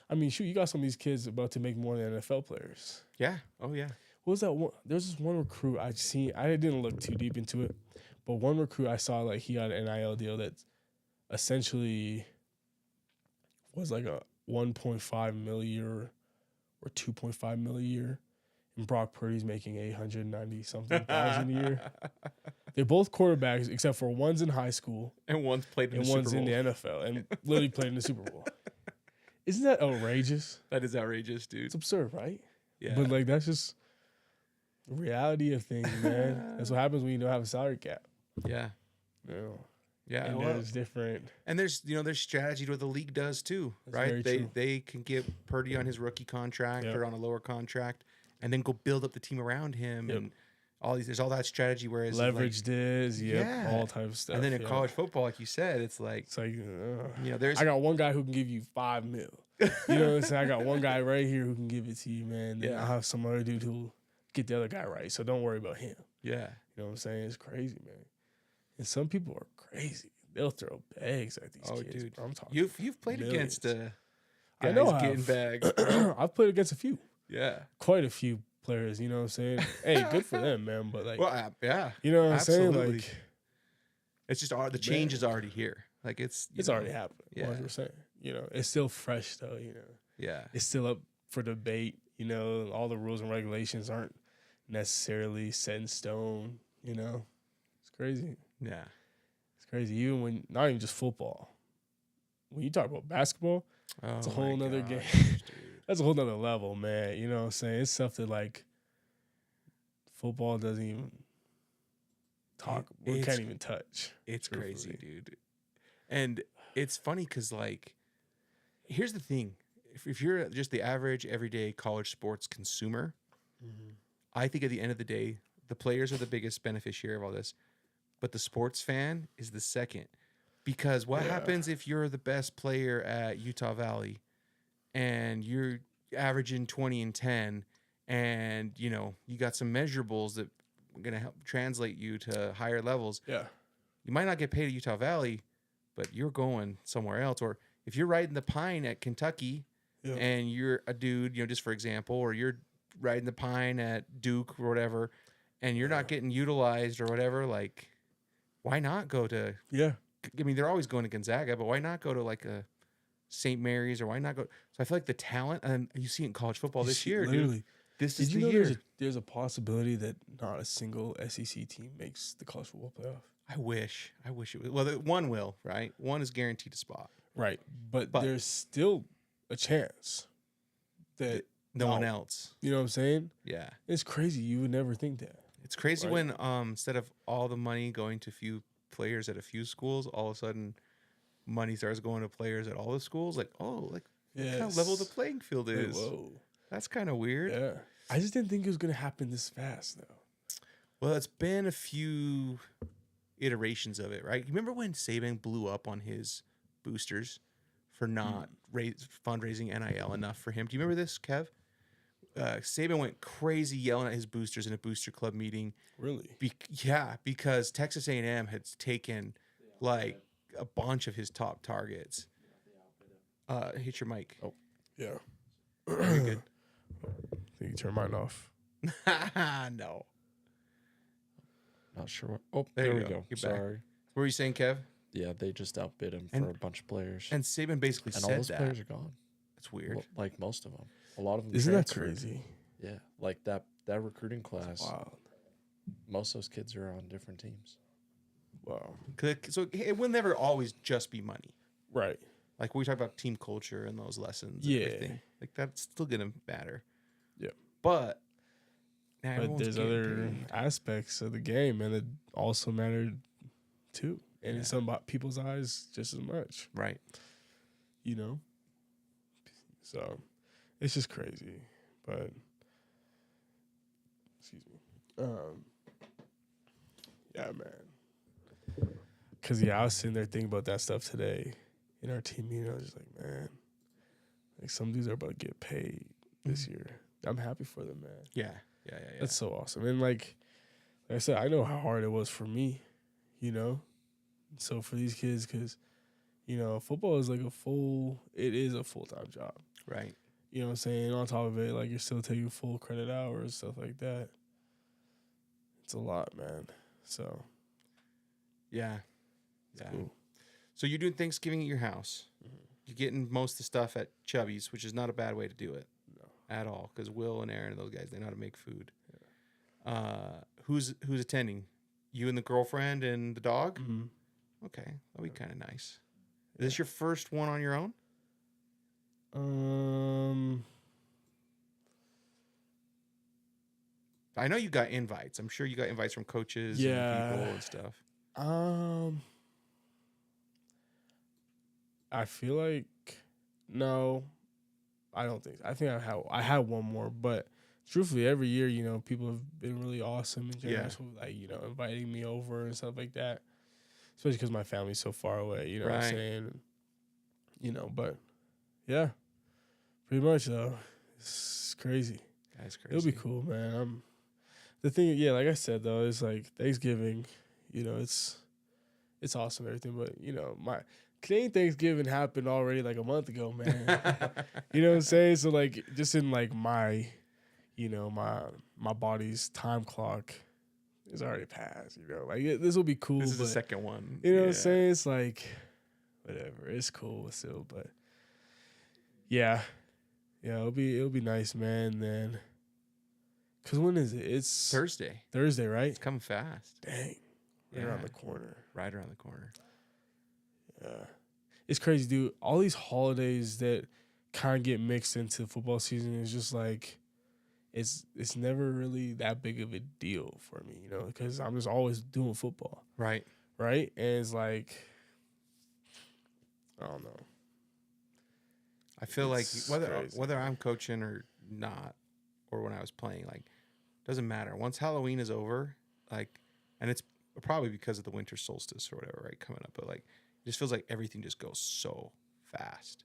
Speaker 1: I mean, shoot, you got some of these kids about to make more than NFL players.
Speaker 2: Yeah. Oh, yeah.
Speaker 1: What was that one? There's this one recruit I seen. I didn't look too deep into it, but one recruit I saw, like, he got an NIL deal that essentially was like a 1.5 mil a year or 2.5 mil a year, and Brock Purdy's making 890 something thousand a year. They're both quarterbacks, except for one's in high school
Speaker 2: And one's played in
Speaker 1: and
Speaker 2: the
Speaker 1: one's
Speaker 2: Super Bowl.
Speaker 1: in the NFL and literally played in the Super Bowl. Isn't that outrageous?
Speaker 2: That is outrageous, dude.
Speaker 1: It's absurd, right?
Speaker 2: Yeah.
Speaker 1: But like, that's just the reality of things, man. That's what happens when you don't have a salary cap.
Speaker 2: Yeah.
Speaker 1: You know?
Speaker 2: Yeah.
Speaker 1: And
Speaker 2: well,
Speaker 1: there's different.
Speaker 2: and there's strategy to what the league does too,
Speaker 1: That's
Speaker 2: right?
Speaker 1: very
Speaker 2: They
Speaker 1: true.
Speaker 2: they can get Purdy on his rookie contract
Speaker 1: Yep.
Speaker 2: or on a lower contract, and then go build up the team around him,
Speaker 1: Yep.
Speaker 2: and all these. There's all that strategy. Whereas
Speaker 1: Leverage this,
Speaker 2: Yeah.
Speaker 1: all type of stuff.
Speaker 2: and then in
Speaker 1: yeah.
Speaker 2: college football, like you said, it's like
Speaker 1: It's like,
Speaker 2: there's
Speaker 1: I got one guy who can give you 5 mil. You know what I'm saying? I got one guy right here who can give it to you, man. Then
Speaker 2: Yeah.
Speaker 1: I'll have some other dude who'll get the other guy right. So don't worry about him.
Speaker 2: yeah.
Speaker 1: You know what I'm saying? It's crazy, man. And some people are crazy. They'll throw bags at these
Speaker 2: Oh,
Speaker 1: kids.
Speaker 2: dude.
Speaker 1: Bro. I'm talking.
Speaker 2: You've played
Speaker 1: millions.
Speaker 2: against guys
Speaker 1: I know I
Speaker 2: getting
Speaker 1: have.
Speaker 2: bags. Bro.
Speaker 1: I've played against a few,
Speaker 2: Yeah.
Speaker 1: quite a few players. You know what I'm saying? Hey, good for them, man. But like,
Speaker 2: Well, yeah.
Speaker 1: you know what I'm saying?
Speaker 2: absolutely.
Speaker 1: Like,
Speaker 2: It's just the change is already here. Like it's
Speaker 1: already happening.
Speaker 2: Yeah.
Speaker 1: 100%. You know, it's still fresh though. You know,
Speaker 2: Yeah.
Speaker 1: it's still up for debate. You know, all the rules and regulations aren't necessarily set in stone. You know, it's crazy.
Speaker 2: Yeah.
Speaker 1: It's crazy. Even when not even just football. When you talk about basketball, it's a
Speaker 2: Oh
Speaker 1: whole
Speaker 2: my
Speaker 1: nother
Speaker 2: gosh,
Speaker 1: game.
Speaker 2: dude.
Speaker 1: That's a whole nother level, man. You know what I'm saying? It's stuff that like football doesn't even talk. We
Speaker 2: It's-
Speaker 1: can't even touch.
Speaker 2: It's crazy,
Speaker 1: truthfully.
Speaker 2: dude. And it's funny because, like, here's the thing: if you're just the average, everyday college sports consumer, I think at the end of the day, the players are the biggest beneficiary of all this, but the sports fan is the second. Because what
Speaker 1: Yeah.
Speaker 2: happens if you're the best player at Utah Valley and you're averaging 20 and 10 and, you got some measurables that are going to help translate you to higher levels?
Speaker 1: Yeah.
Speaker 2: You might not get paid at Utah Valley, but you're going somewhere else. Or if you're riding the pine at Kentucky
Speaker 1: Yeah.
Speaker 2: and you're a dude, just for example, or you're riding the pine at Duke or whatever, and you're not getting utilized or whatever, like, why not go to,
Speaker 1: Yeah.
Speaker 2: I mean, they're always going to Gonzaga, but why not go to like a St. Mary's, or why not go? So I feel like the talent, and you see it in college football this year, dude.
Speaker 1: Literally.
Speaker 2: This
Speaker 1: Did
Speaker 2: is
Speaker 1: you
Speaker 2: the
Speaker 1: know
Speaker 2: year.
Speaker 1: there's a possibility that not a single SEC team makes the college football playoff?
Speaker 2: I wish it was. Well, one will, right? One is guaranteed a spot.
Speaker 1: Right. But
Speaker 2: But-
Speaker 1: there's still a chance that
Speaker 2: No one else.
Speaker 1: You know what I'm saying?
Speaker 2: Yeah.
Speaker 1: It's crazy. You would never think that.
Speaker 2: It's crazy
Speaker 1: Right.
Speaker 2: when instead of all the money going to few players at a few schools, all of a sudden money starts going to players at all the schools. Like, what kind of level the playing field
Speaker 1: Like,
Speaker 2: is.
Speaker 1: whoa.
Speaker 2: That's kind of weird.
Speaker 1: Yeah. I just didn't think it was gonna happen this fast though.
Speaker 2: Well, it's been a few iterations of it, right? You remember when Saban blew up on his boosters for not fundraising NIL enough for him? Do you remember this, Kev? Saban went crazy yelling at his boosters in a booster club meeting.
Speaker 1: Really?
Speaker 2: Because Texas A&M had taken like a bunch of his top targets. Hit your mic.
Speaker 1: Oh, yeah.
Speaker 2: Are you good?
Speaker 1: Think you turn mine off.
Speaker 2: No.
Speaker 3: Not sure what. Oh,
Speaker 2: There
Speaker 3: there,
Speaker 2: you
Speaker 3: we
Speaker 2: go.
Speaker 3: go.
Speaker 2: You're back.
Speaker 3: Sorry.
Speaker 2: What were you saying, Kev?
Speaker 3: Yeah, they just outbid him
Speaker 2: And-
Speaker 3: for a bunch of players.
Speaker 2: And Saban basically
Speaker 3: And all
Speaker 2: said
Speaker 3: those
Speaker 2: that.
Speaker 3: players are gone.
Speaker 2: That's weird.
Speaker 3: Well, like most of them. A lot of them
Speaker 1: Isn't that
Speaker 3: transferred.
Speaker 1: crazy?
Speaker 3: Yeah, like that recruiting class.
Speaker 1: Wow.
Speaker 3: Most of those kids are on different teams.
Speaker 1: Wow.
Speaker 2: So it will never always just be money.
Speaker 1: Right.
Speaker 2: Like we talk about team culture and those lessons.
Speaker 1: Yeah.
Speaker 2: And everything. Like that's still gonna matter.
Speaker 1: Yep.
Speaker 2: But
Speaker 1: But there's other aspects of the game, and it also mattered too, and in some people's eyes, just as much.
Speaker 2: right.
Speaker 1: You know. So, it's just crazy, but excuse me. Yeah, man. Cause yeah, I was sitting there thinking about that stuff today in our team meeting. I was just like, man, like some dudes are about to get paid this year. I'm happy for them, man.
Speaker 2: Yeah.
Speaker 1: That's so awesome. And like I said, I know how hard it was for me, you know. So for these kids, because you know, football is like it is a full-time job.
Speaker 2: Right.
Speaker 1: You know what I'm saying? On top of it, like you're still taking full credit hours, stuff like that. It's a lot, man. So
Speaker 2: Yeah.
Speaker 1: it's cool.
Speaker 2: So you're doing Thanksgiving at your house.
Speaker 1: Mm-hmm.
Speaker 2: You're getting most of the stuff at Chubby's, which is not a bad way to do it.
Speaker 1: No.
Speaker 2: At all. Because Will and Aaron and those guys, they know how to make food. Yeah. Who's attending? You and the girlfriend and the dog?
Speaker 1: Mm-hmm.
Speaker 2: Okay. That'll be kind of nice. Is this your first one on your own? I know you got invites. I'm sure you got invites from coaches and people and stuff.
Speaker 1: I feel like no, I don't think. I think I had one more, but truthfully, every year, you know, people have been really awesome and generous with, like, you know, inviting me over and stuff like that. Especially because my family's so far away, you know what I'm saying? You know, but yeah, pretty much though. It's crazy.
Speaker 2: That's crazy.
Speaker 1: It'll be cool, man. The thing, yeah, like I said though, it's like Thanksgiving. You know, it's awesome and everything, but you know, my Canadian Thanksgiving happened already like a month ago, man. You know what I'm saying? So like, just in like my, you know, my body's time clock is already passed. You know, like this will be cool.
Speaker 2: This is the second one.
Speaker 1: You know what I'm saying? It's like, whatever. It's cool still, but yeah, it'll be nice, man. Then, cause when is it? It's
Speaker 2: Thursday.
Speaker 1: Thursday, right?
Speaker 2: It's coming fast.
Speaker 1: Dang, right around the corner.
Speaker 2: Right around the corner.
Speaker 1: Yeah, it's crazy, dude. All these holidays that kind of get mixed into football season is just like, it's never really that big of a deal for me, you know, because I'm just always doing football.
Speaker 2: Right.
Speaker 1: And it's like, I don't know.
Speaker 2: I feel
Speaker 1: It's
Speaker 2: like
Speaker 1: crazy.
Speaker 2: whether I'm coaching or not, or when I was playing, like, doesn't matter. Once Halloween is over, like, and it's probably because of the winter solstice or whatever, right, coming up, but like, it just feels like everything just goes so fast.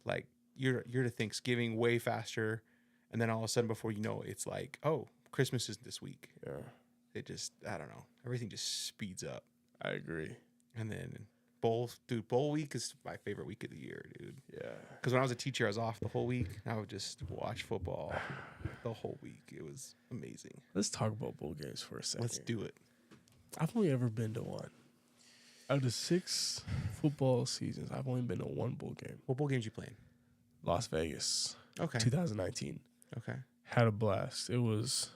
Speaker 2: Like you're to Thanksgiving way faster, and then all of a sudden, before you know it, it's like, oh, Christmas is this week.
Speaker 1: Yeah,
Speaker 2: It just, I don't know, everything just speeds up.
Speaker 1: I agree.
Speaker 2: And then bowl week is my favorite week of the year, dude.
Speaker 1: Yeah,
Speaker 2: Because when I was a teacher, I was off the whole week. I would just watch football the whole week. It was amazing.
Speaker 1: let's talk about bowl games for a second.
Speaker 2: Let's do it.
Speaker 1: I've only ever been to one. Out of the 6 football seasons, I've only been to one bowl game.
Speaker 2: What bowl games you playing?
Speaker 1: Las Vegas,
Speaker 2: Okay.
Speaker 1: 2019.
Speaker 2: Okay.
Speaker 1: Had a blast. It was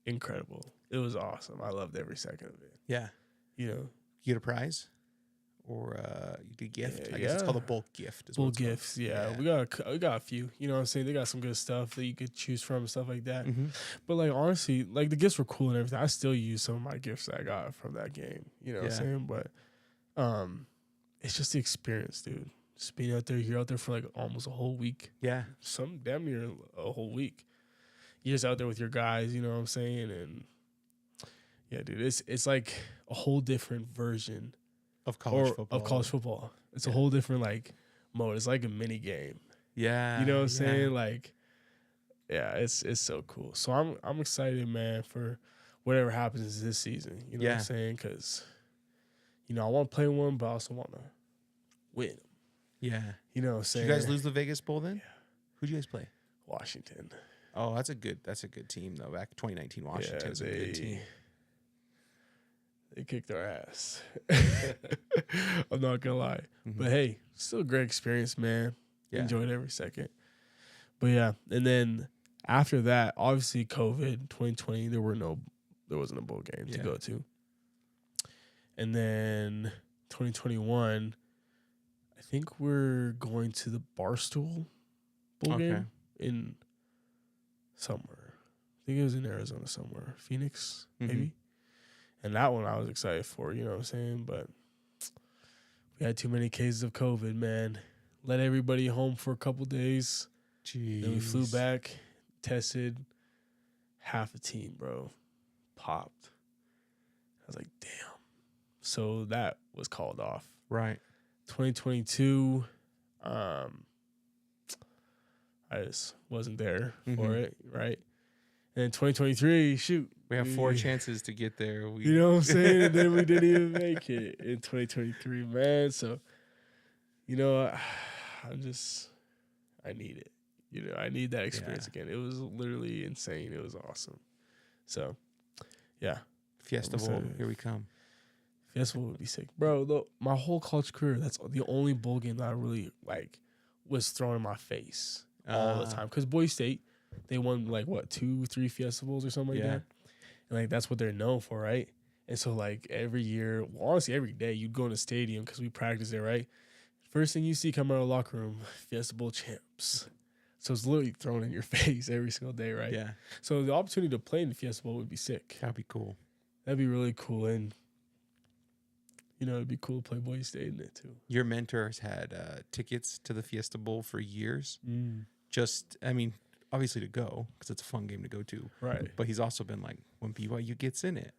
Speaker 1: incredible. It was awesome. I loved every second of it.
Speaker 2: Yeah.
Speaker 1: You know,
Speaker 2: You get a prize? Or you get a gift?
Speaker 1: Yeah,
Speaker 2: I guess it's
Speaker 1: yeah.
Speaker 2: called a bulk gift. Is what
Speaker 1: bowl
Speaker 2: it's called.
Speaker 1: gifts. Yeah.
Speaker 2: Yeah.
Speaker 1: We got a few. You know what I'm saying? They got some good stuff that you could choose from and stuff like that.
Speaker 2: Mm-hmm.
Speaker 1: But like honestly, like the gifts were cool and everything. I still use some of my gifts that I got from that game. You know what I'm saying? But it's just the experience, dude. Just being out there, you're out there for like almost a whole week.
Speaker 2: Yeah.
Speaker 1: Some damn near a whole week. You're just out there with your guys, you know what I'm saying? And yeah, dude, it's like a whole different version
Speaker 2: Of college football.
Speaker 1: It's a whole different like mode. It's like a mini game.
Speaker 2: Yeah.
Speaker 1: You know what I'm saying? Like, yeah, it's so cool. So I'm excited, man, for whatever happens this season. You know what I'm saying? Because, you know, I want to play one, but I also want to win.
Speaker 2: Yeah.
Speaker 1: You know what I'm
Speaker 2: Did
Speaker 1: saying?
Speaker 2: you guys lose the Vegas Bowl then?
Speaker 1: Yeah.
Speaker 2: Who'd you guys play?
Speaker 1: Washington.
Speaker 2: Oh, that's a good team though. Back 2019 Washington's a good team.
Speaker 1: They kicked our ass. I'm not gonna lie.
Speaker 2: Mm-hmm.
Speaker 1: But hey, still a great experience, man.
Speaker 2: Yeah.
Speaker 1: Enjoyed every second. But yeah, and then after that, obviously COVID 2020, there wasn't a bowl game to go to. And then 2021, I think we're going to the Barstool Bowl game in somewhere. I think it was in Arizona somewhere. Phoenix, maybe. And that one I was excited for, you know what I'm saying? But we had too many cases of COVID, man. Let everybody home for a couple days.
Speaker 2: Jeez.
Speaker 1: Then we flew back, tested. Half the team, bro, popped. I was like, damn. So that was called off.
Speaker 2: Right.
Speaker 1: 2022, I just wasn't there for it, right? And 2023, shoot.
Speaker 2: We have 4 chances to get there.
Speaker 1: You know what I'm saying? And then we didn't even make it in 2023, man. So, you know, I need it. You know, I need that experience again. It was literally insane. It was awesome. So, yeah.
Speaker 2: Fiesta Bowl, here we come.
Speaker 1: Fiesta Bowl would be sick. Bro, look, my whole college career, that's the only bowl game that I really, was thrown in my face all the time. Because Boise State, they won, 2-3 Fiesta Bowls or something like that. And, that's what they're known for, right? And so, every year, well, honestly, every day, you'd go in the stadium because we practice there, right? First thing you see come out of the locker room, Fiesta Bowl champs. So it's literally thrown in your face every single day, right?
Speaker 2: Yeah.
Speaker 1: So the opportunity to play in the Fiesta Bowl would be sick.
Speaker 2: That'd be cool.
Speaker 1: That'd be really cool. And, it'd be cool to play Boise State in it, too.
Speaker 2: Your mentor has had tickets to the Fiesta Bowl for years. Obviously to go, because it's a fun game to go to.
Speaker 1: Right.
Speaker 2: But he's also been like, when BYU gets in it,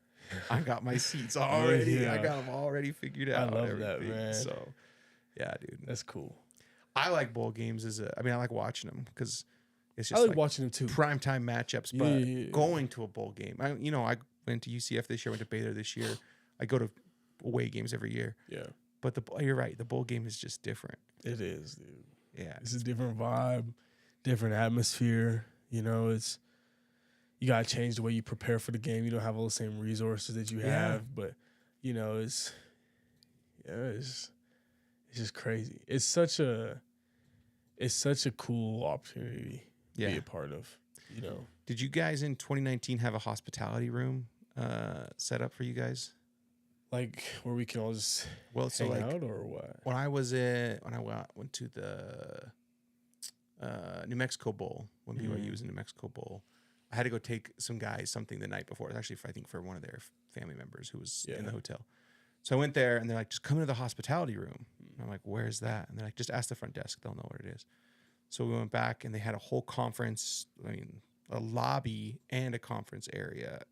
Speaker 2: I got my seats already.
Speaker 1: Yeah.
Speaker 2: I got them already figured out.
Speaker 1: I love that, man.
Speaker 2: So, yeah, dude.
Speaker 1: That's cool.
Speaker 2: I like bowl games I like watching them because it's just
Speaker 1: I like watching them, too.
Speaker 2: primetime matchups. But going to a bowl game, I went to UCF this year, went to Baylor this year. I go to away games every year.
Speaker 1: Yeah.
Speaker 2: But you're right. The bowl game is just different.
Speaker 1: It is, dude.
Speaker 2: Yeah.
Speaker 1: It's a different vibe, different atmosphere. You got to change the way you prepare for the game. You don't have all the same resources that you have. But, it's just crazy. It's such a cool opportunity to be a part of,
Speaker 2: Did you guys in 2019 have a hospitality room set up for you guys?
Speaker 1: Where we can all just hang out or what?
Speaker 2: When I went to the New Mexico Bowl, when BYU was in New Mexico Bowl, I had to go take some guys something the night before. It was actually, I think, for one of their family members who was in the hotel. So I went there, and they're like, just come into the hospitality room. And I'm like, where's that? And they're like, just ask the front desk. They'll know what it is. So we went back, and they had a whole conference, a lobby and a conference area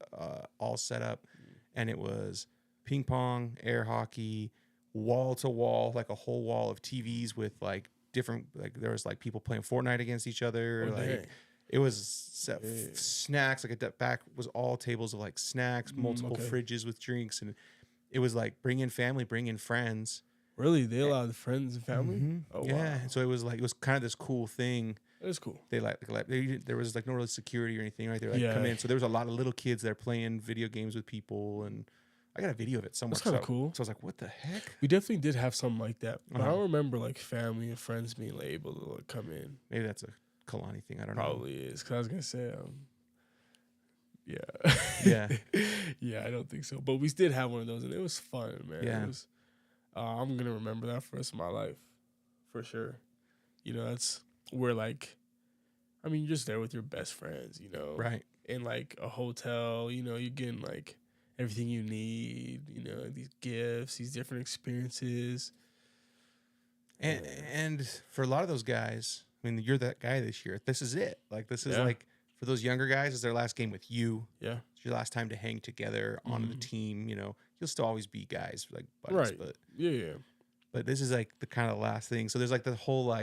Speaker 2: all set up. And it was ping pong, air hockey, wall to wall, a whole wall of TVs with different, there was people playing Fortnite against each other. It was snacks. At that back was all tables of snacks, multiple fridges with drinks, and it was bring in family, bring in friends.
Speaker 1: Really, they allowed friends and family?
Speaker 2: Mm-hmm.
Speaker 1: Oh
Speaker 2: yeah.
Speaker 1: wow!
Speaker 2: So it was kind of this cool thing.
Speaker 1: It was cool.
Speaker 2: They there was no really security or anything, right? They come in. So there was a lot of little kids that are playing video games with people, and I got a video of it somewhere.
Speaker 1: That's kind of cool.
Speaker 2: So I was like, what the heck?
Speaker 1: We definitely did have something like that, but I don't remember family and friends being able to come in.
Speaker 2: Maybe that's a Kalani thing. I don't know.
Speaker 1: Probably is, because I was gonna say, yeah, I don't think so. But we did have one of those, and it was fun, man.
Speaker 2: Yeah.
Speaker 1: It was, I'm gonna remember that for the rest of my life, for sure. That's where you're just there with your best friends,
Speaker 2: right?
Speaker 1: In a hotel, you're getting everything you need, these gifts, these different experiences.
Speaker 2: And for a lot of those guys, you're that guy this year. This is it. This is for those younger guys, it's their last game with you.
Speaker 1: Yeah.
Speaker 2: It's your last time to hang together on the team. You'll still always be guys, buddies.
Speaker 1: Right.
Speaker 2: But
Speaker 1: yeah.
Speaker 2: But this is the kind of last thing. So there's the whole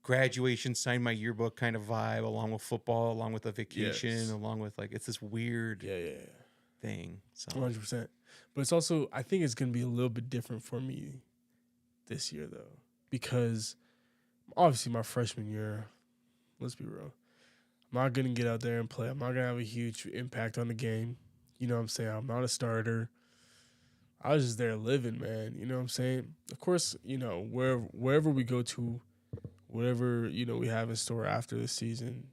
Speaker 2: graduation, sign my yearbook kind of vibe, along with football, along with a vacation, along with it's this weird thing. So
Speaker 1: 100%. But it's also, I think it's gonna be a little bit different for me this year though, because obviously my freshman year, let's be real, I'm not gonna get out there and play. I'm not gonna have a huge impact on the game. You know what I'm saying? I'm not a starter. I was just there living, man. You know what I'm saying? Of course, wherever we go to, whatever, we have in store after the season,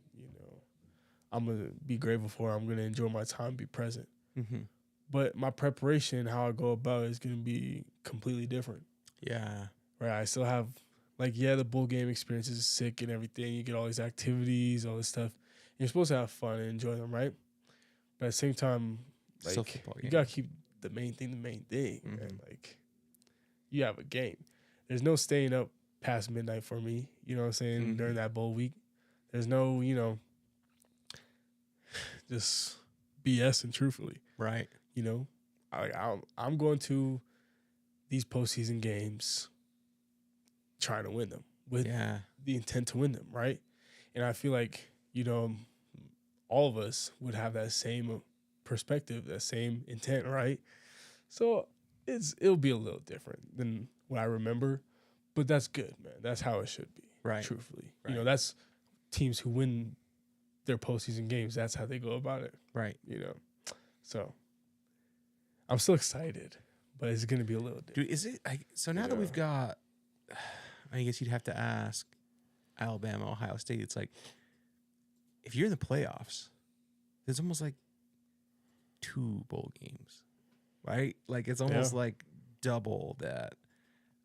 Speaker 1: I'm going to be grateful for. I'm going to enjoy my time, be present.
Speaker 2: Mm-hmm.
Speaker 1: But my preparation, how I go about it, is going to be completely different.
Speaker 2: Yeah.
Speaker 1: Right? I still have, the bowl game experience is sick and everything. You get all these activities, all this stuff. You're supposed to have fun and enjoy them, right? But at the same time, you got to keep the main thing. Mm-hmm. And, you have a game. There's no staying up past midnight for me, you know what I'm saying,
Speaker 2: mm-hmm.
Speaker 1: during that bowl week. There's no, just BS and truthfully.
Speaker 2: Right.
Speaker 1: I'm going to these postseason games trying to win them with
Speaker 2: Yeah.
Speaker 1: the intent to win them, right? And I feel like, all of us would have that same perspective, that same intent, right? So it'll be a little different than what I remember, but that's good, man. That's how it should be,
Speaker 2: Right.
Speaker 1: truthfully.
Speaker 2: Right.
Speaker 1: That's teams who win their postseason games. That's how they go about it,
Speaker 2: Right.
Speaker 1: So I'm still excited, but it's going to be a little different.
Speaker 2: Dude, is it? So now that we've got, I guess you'd have to ask Alabama, Ohio State. It's like, if you're in the playoffs, there's almost like 2 bowl games, right? Like it's almost like double that.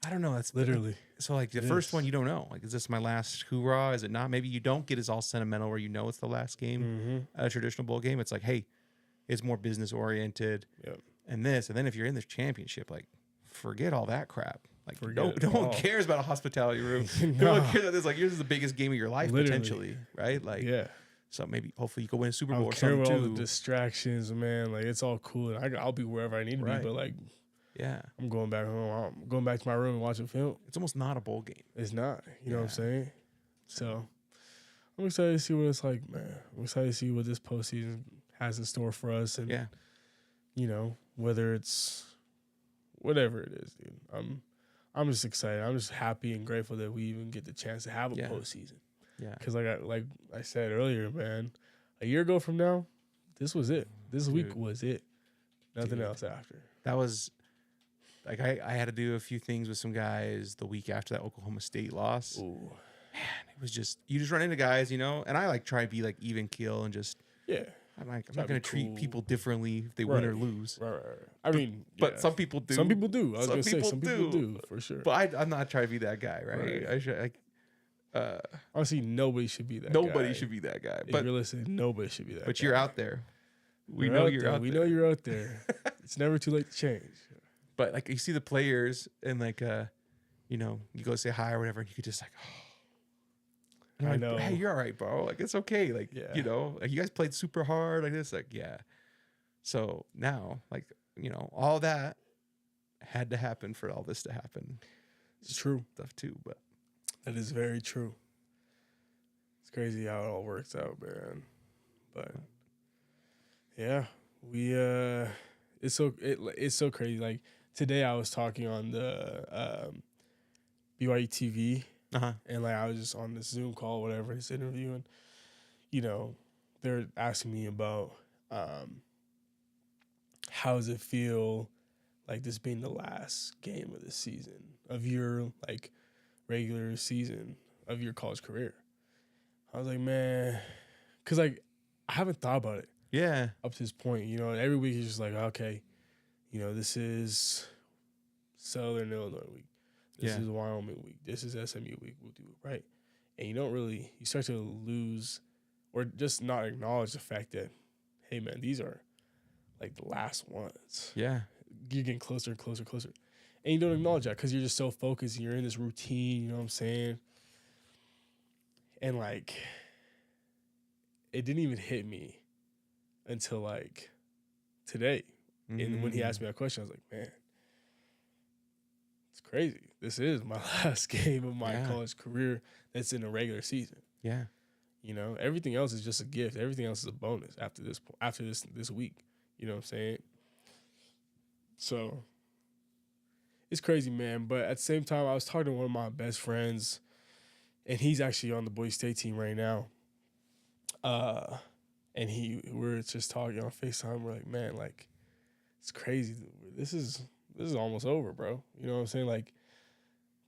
Speaker 2: I don't know. That's
Speaker 1: Literally.
Speaker 2: So like the first one, you don't know. Like, is this my last hoorah? Is it not? Maybe you don't get as all sentimental where it's the last game at a traditional bowl game. It's like, hey, it's more business oriented.
Speaker 1: Yep.
Speaker 2: And then if you're in this championship, like, forget all that crap. Like,
Speaker 1: Forget
Speaker 2: no
Speaker 1: it
Speaker 2: one
Speaker 1: all.
Speaker 2: cares about a hospitality room.
Speaker 1: No.
Speaker 2: No one cares about this. Like, yours is the biggest game of your life,
Speaker 1: Literally.
Speaker 2: potentially, right? Like,
Speaker 1: Yeah.
Speaker 2: so maybe, hopefully, you can win a Super
Speaker 1: I
Speaker 2: Bowl
Speaker 1: don't
Speaker 2: or
Speaker 1: care
Speaker 2: something
Speaker 1: about all the
Speaker 2: too.
Speaker 1: distractions, man. Like, it's all cool. I'll be wherever I need to
Speaker 2: Right.
Speaker 1: be, but like,
Speaker 2: Yeah,
Speaker 1: I'm going back home. I'm going back to my room and watching film.
Speaker 2: it's almost not a bowl game.
Speaker 1: It's not. You know what I'm
Speaker 2: Yeah.
Speaker 1: saying? So I'm excited to see what it's like, man. I'm excited to see what this postseason has in store for us. And,
Speaker 2: Yeah,
Speaker 1: whether it's whatever it is, dude. I'm just excited. I'm just happy and grateful that we even get the chance to have a postseason.
Speaker 2: yeah.
Speaker 1: Because like I said earlier, man, a year ago from now, this was it. This week
Speaker 2: Dude.
Speaker 1: was it. Nothing
Speaker 2: Dude.
Speaker 1: else after.
Speaker 2: That was like I had to do a few things with some guys the week after that Oklahoma State loss.
Speaker 1: Ooh.
Speaker 2: Man, it was just you just run into guys, and I like try to be like even keel and just
Speaker 1: Yeah.
Speaker 2: I'm not
Speaker 1: Try to
Speaker 2: going
Speaker 1: be
Speaker 2: to treat
Speaker 1: cool.
Speaker 2: people differently if they win or lose.
Speaker 1: Right. I mean,
Speaker 2: But
Speaker 1: yeah.
Speaker 2: some people do.
Speaker 1: Some people do. I was
Speaker 2: Some
Speaker 1: gonna say
Speaker 2: people
Speaker 1: some people do for sure.
Speaker 2: But I'm not trying to be that guy, right?
Speaker 1: Right.
Speaker 2: I should like
Speaker 1: Honestly, nobody should be that.
Speaker 2: nobody
Speaker 1: guy.
Speaker 2: should be that guy.
Speaker 1: If
Speaker 2: But
Speaker 1: you're listening, nobody should be that.
Speaker 2: but
Speaker 1: guy.
Speaker 2: you're out there. We
Speaker 1: You're
Speaker 2: know
Speaker 1: out
Speaker 2: you're
Speaker 1: there.
Speaker 2: out
Speaker 1: We
Speaker 2: there.
Speaker 1: know you're out there. It's never too late to change.
Speaker 2: But like you see the players and like you go say hi or whatever, and you could just like, and I'm
Speaker 1: I
Speaker 2: like,
Speaker 1: know.
Speaker 2: hey, you're all right, bro. Like it's okay. Like
Speaker 1: Yeah.
Speaker 2: like you guys played super hard like this. Like yeah. So now like all that had to happen for all this to happen.
Speaker 1: It's true.
Speaker 2: Stuff too, but
Speaker 1: That is very true. It's crazy how it all works out, man. But yeah, it's so crazy. Like today, I was talking on the BYU TV, and like I was just on this Zoom call, whatever, this interview, and they're asking me about how does it feel like this being the last game of the season of your like regular season of your college career. I was like, man, because like I haven't thought about it
Speaker 2: yeah,
Speaker 1: up to this point. Every week it's just like, okay, this is Southern Illinois week. This is Wyoming week. This is SMU week. We'll do it right. And you start to lose or just not acknowledge the fact that, hey, man, these are like the last ones.
Speaker 2: yeah,
Speaker 1: You're getting closer and closer and closer. And you don't acknowledge that because you're just so focused and you're in this routine, you know what I'm saying? And like, it didn't even hit me until like today. And when he asked me that question, I was like, man, it's crazy. This is my last game of my college career that's in a regular season.
Speaker 2: yeah.
Speaker 1: Everything else is just a gift. Everything else is a bonus after this week. You know what I'm saying? So it's crazy, man. But at the same time, I was talking to one of my best friends, and he's actually on the Boise State team right now. And we're just talking on FaceTime. We're like, man, like, it's crazy. This is almost over, bro. You know what I'm saying? Like,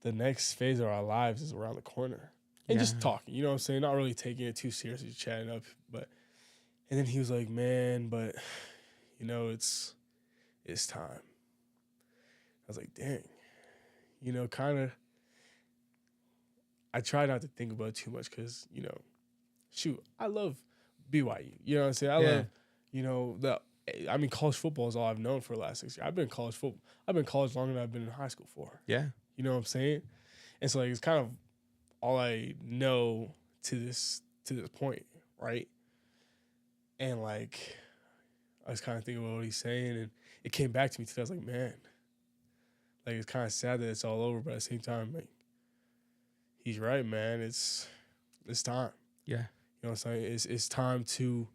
Speaker 1: the next phase of our lives is around the corner. And just talking, you know what I'm saying? Not really taking it too seriously, chatting up. And then he was like, man, but, it's time. I was like, dang. Kind of, I try not to think about it too much because, shoot, I love BYU. You know what I'm saying? I love, college football is all I've known for the last 6 years. I've been in college football. I've been in college longer than I've been in high school for.
Speaker 2: Yeah.
Speaker 1: You know what I'm saying? And so, like, it's kind of all I know to this point, right? And, like, I was kind of thinking about what he's saying, and it came back to me today. I was like, man, Like, it's kind of sad that it's all over, but at the same time, like, he's right, man. It's time.
Speaker 2: Yeah.
Speaker 1: You know what I'm saying? It's time to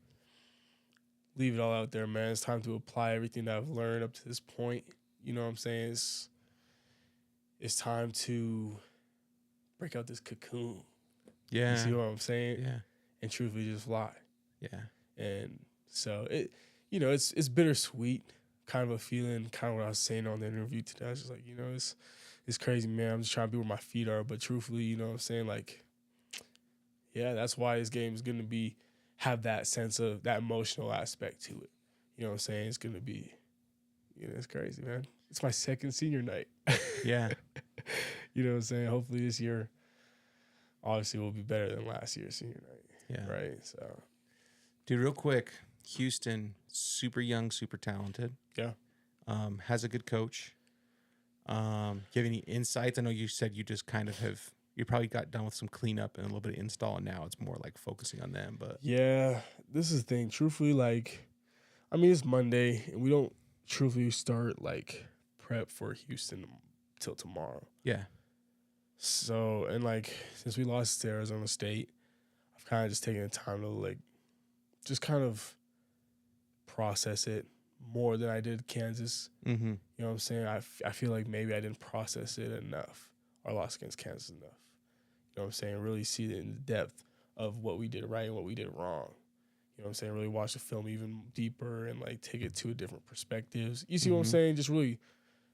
Speaker 1: leave it all out there, man. It's time to apply everything that I've learned up to this point. You know what I'm saying? It's time to break out this cocoon.
Speaker 2: Yeah.
Speaker 1: You see what I'm saying?
Speaker 2: Yeah.
Speaker 1: And truthfully just fly.
Speaker 2: Yeah.
Speaker 1: And so it's bittersweet kind of a feeling, kind of what I was saying on the interview today. I was just like, it's crazy, man. I'm just trying to be where my feet are. But truthfully, you know what I'm saying? Like, yeah, that's why this game is going to have that sense of that emotional aspect to it. You know what I'm saying? It's going to be, it's crazy, man. It's my second senior night.
Speaker 2: Yeah.
Speaker 1: You know what I'm saying? Hopefully this year, obviously, will be better than last year's senior night.
Speaker 2: Yeah.
Speaker 1: Right? So,
Speaker 2: Dude, real quick, Houston, super young, super talented.
Speaker 1: yeah.
Speaker 2: Has a good coach. Do you have any insights? I know you said you just kind of you probably got done with some cleanup and a little bit of install, and now it's more like focusing on them. But
Speaker 1: Yeah, this is the thing. Truthfully, like, I mean, it's Monday, and we don't truthfully start, like, prep for Houston till tomorrow.
Speaker 2: yeah.
Speaker 1: So, and, like, since we lost to Arizona State, I've kind of just taken the time to, like, just kind of process it more than I did Kansas.
Speaker 2: Mm-hmm.
Speaker 1: You know what I'm saying? I feel like maybe I didn't process it enough. Our loss against Kansas enough. You know what I'm saying? Really see it in the depth of what we did right and what we did wrong. You know what I'm saying? Really watch the film even deeper and, like, take it to a different perspectives. You see what I'm saying? Just really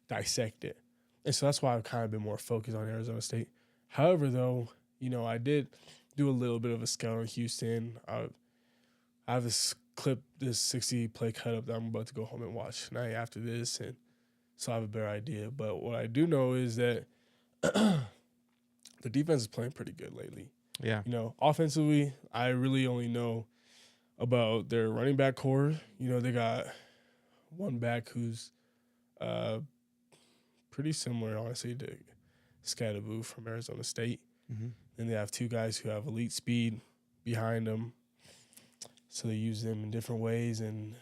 Speaker 1: dissect it. And so that's why I've kind of been more focused on Arizona State. However, though, I did do a little bit of a scout on Houston. I have this clip, this 60-play cut up that I'm about to go home and watch tonight after this, and so I have a better idea. But what I do know is that the defense is playing pretty good lately.
Speaker 2: Yeah.
Speaker 1: Offensively, I really only know about their running back core. They got one back who's pretty similar, honestly, to Scadaboo from Arizona State.
Speaker 2: Mm-hmm.
Speaker 1: Then they have two guys who have elite speed behind them. So they use them in different ways. And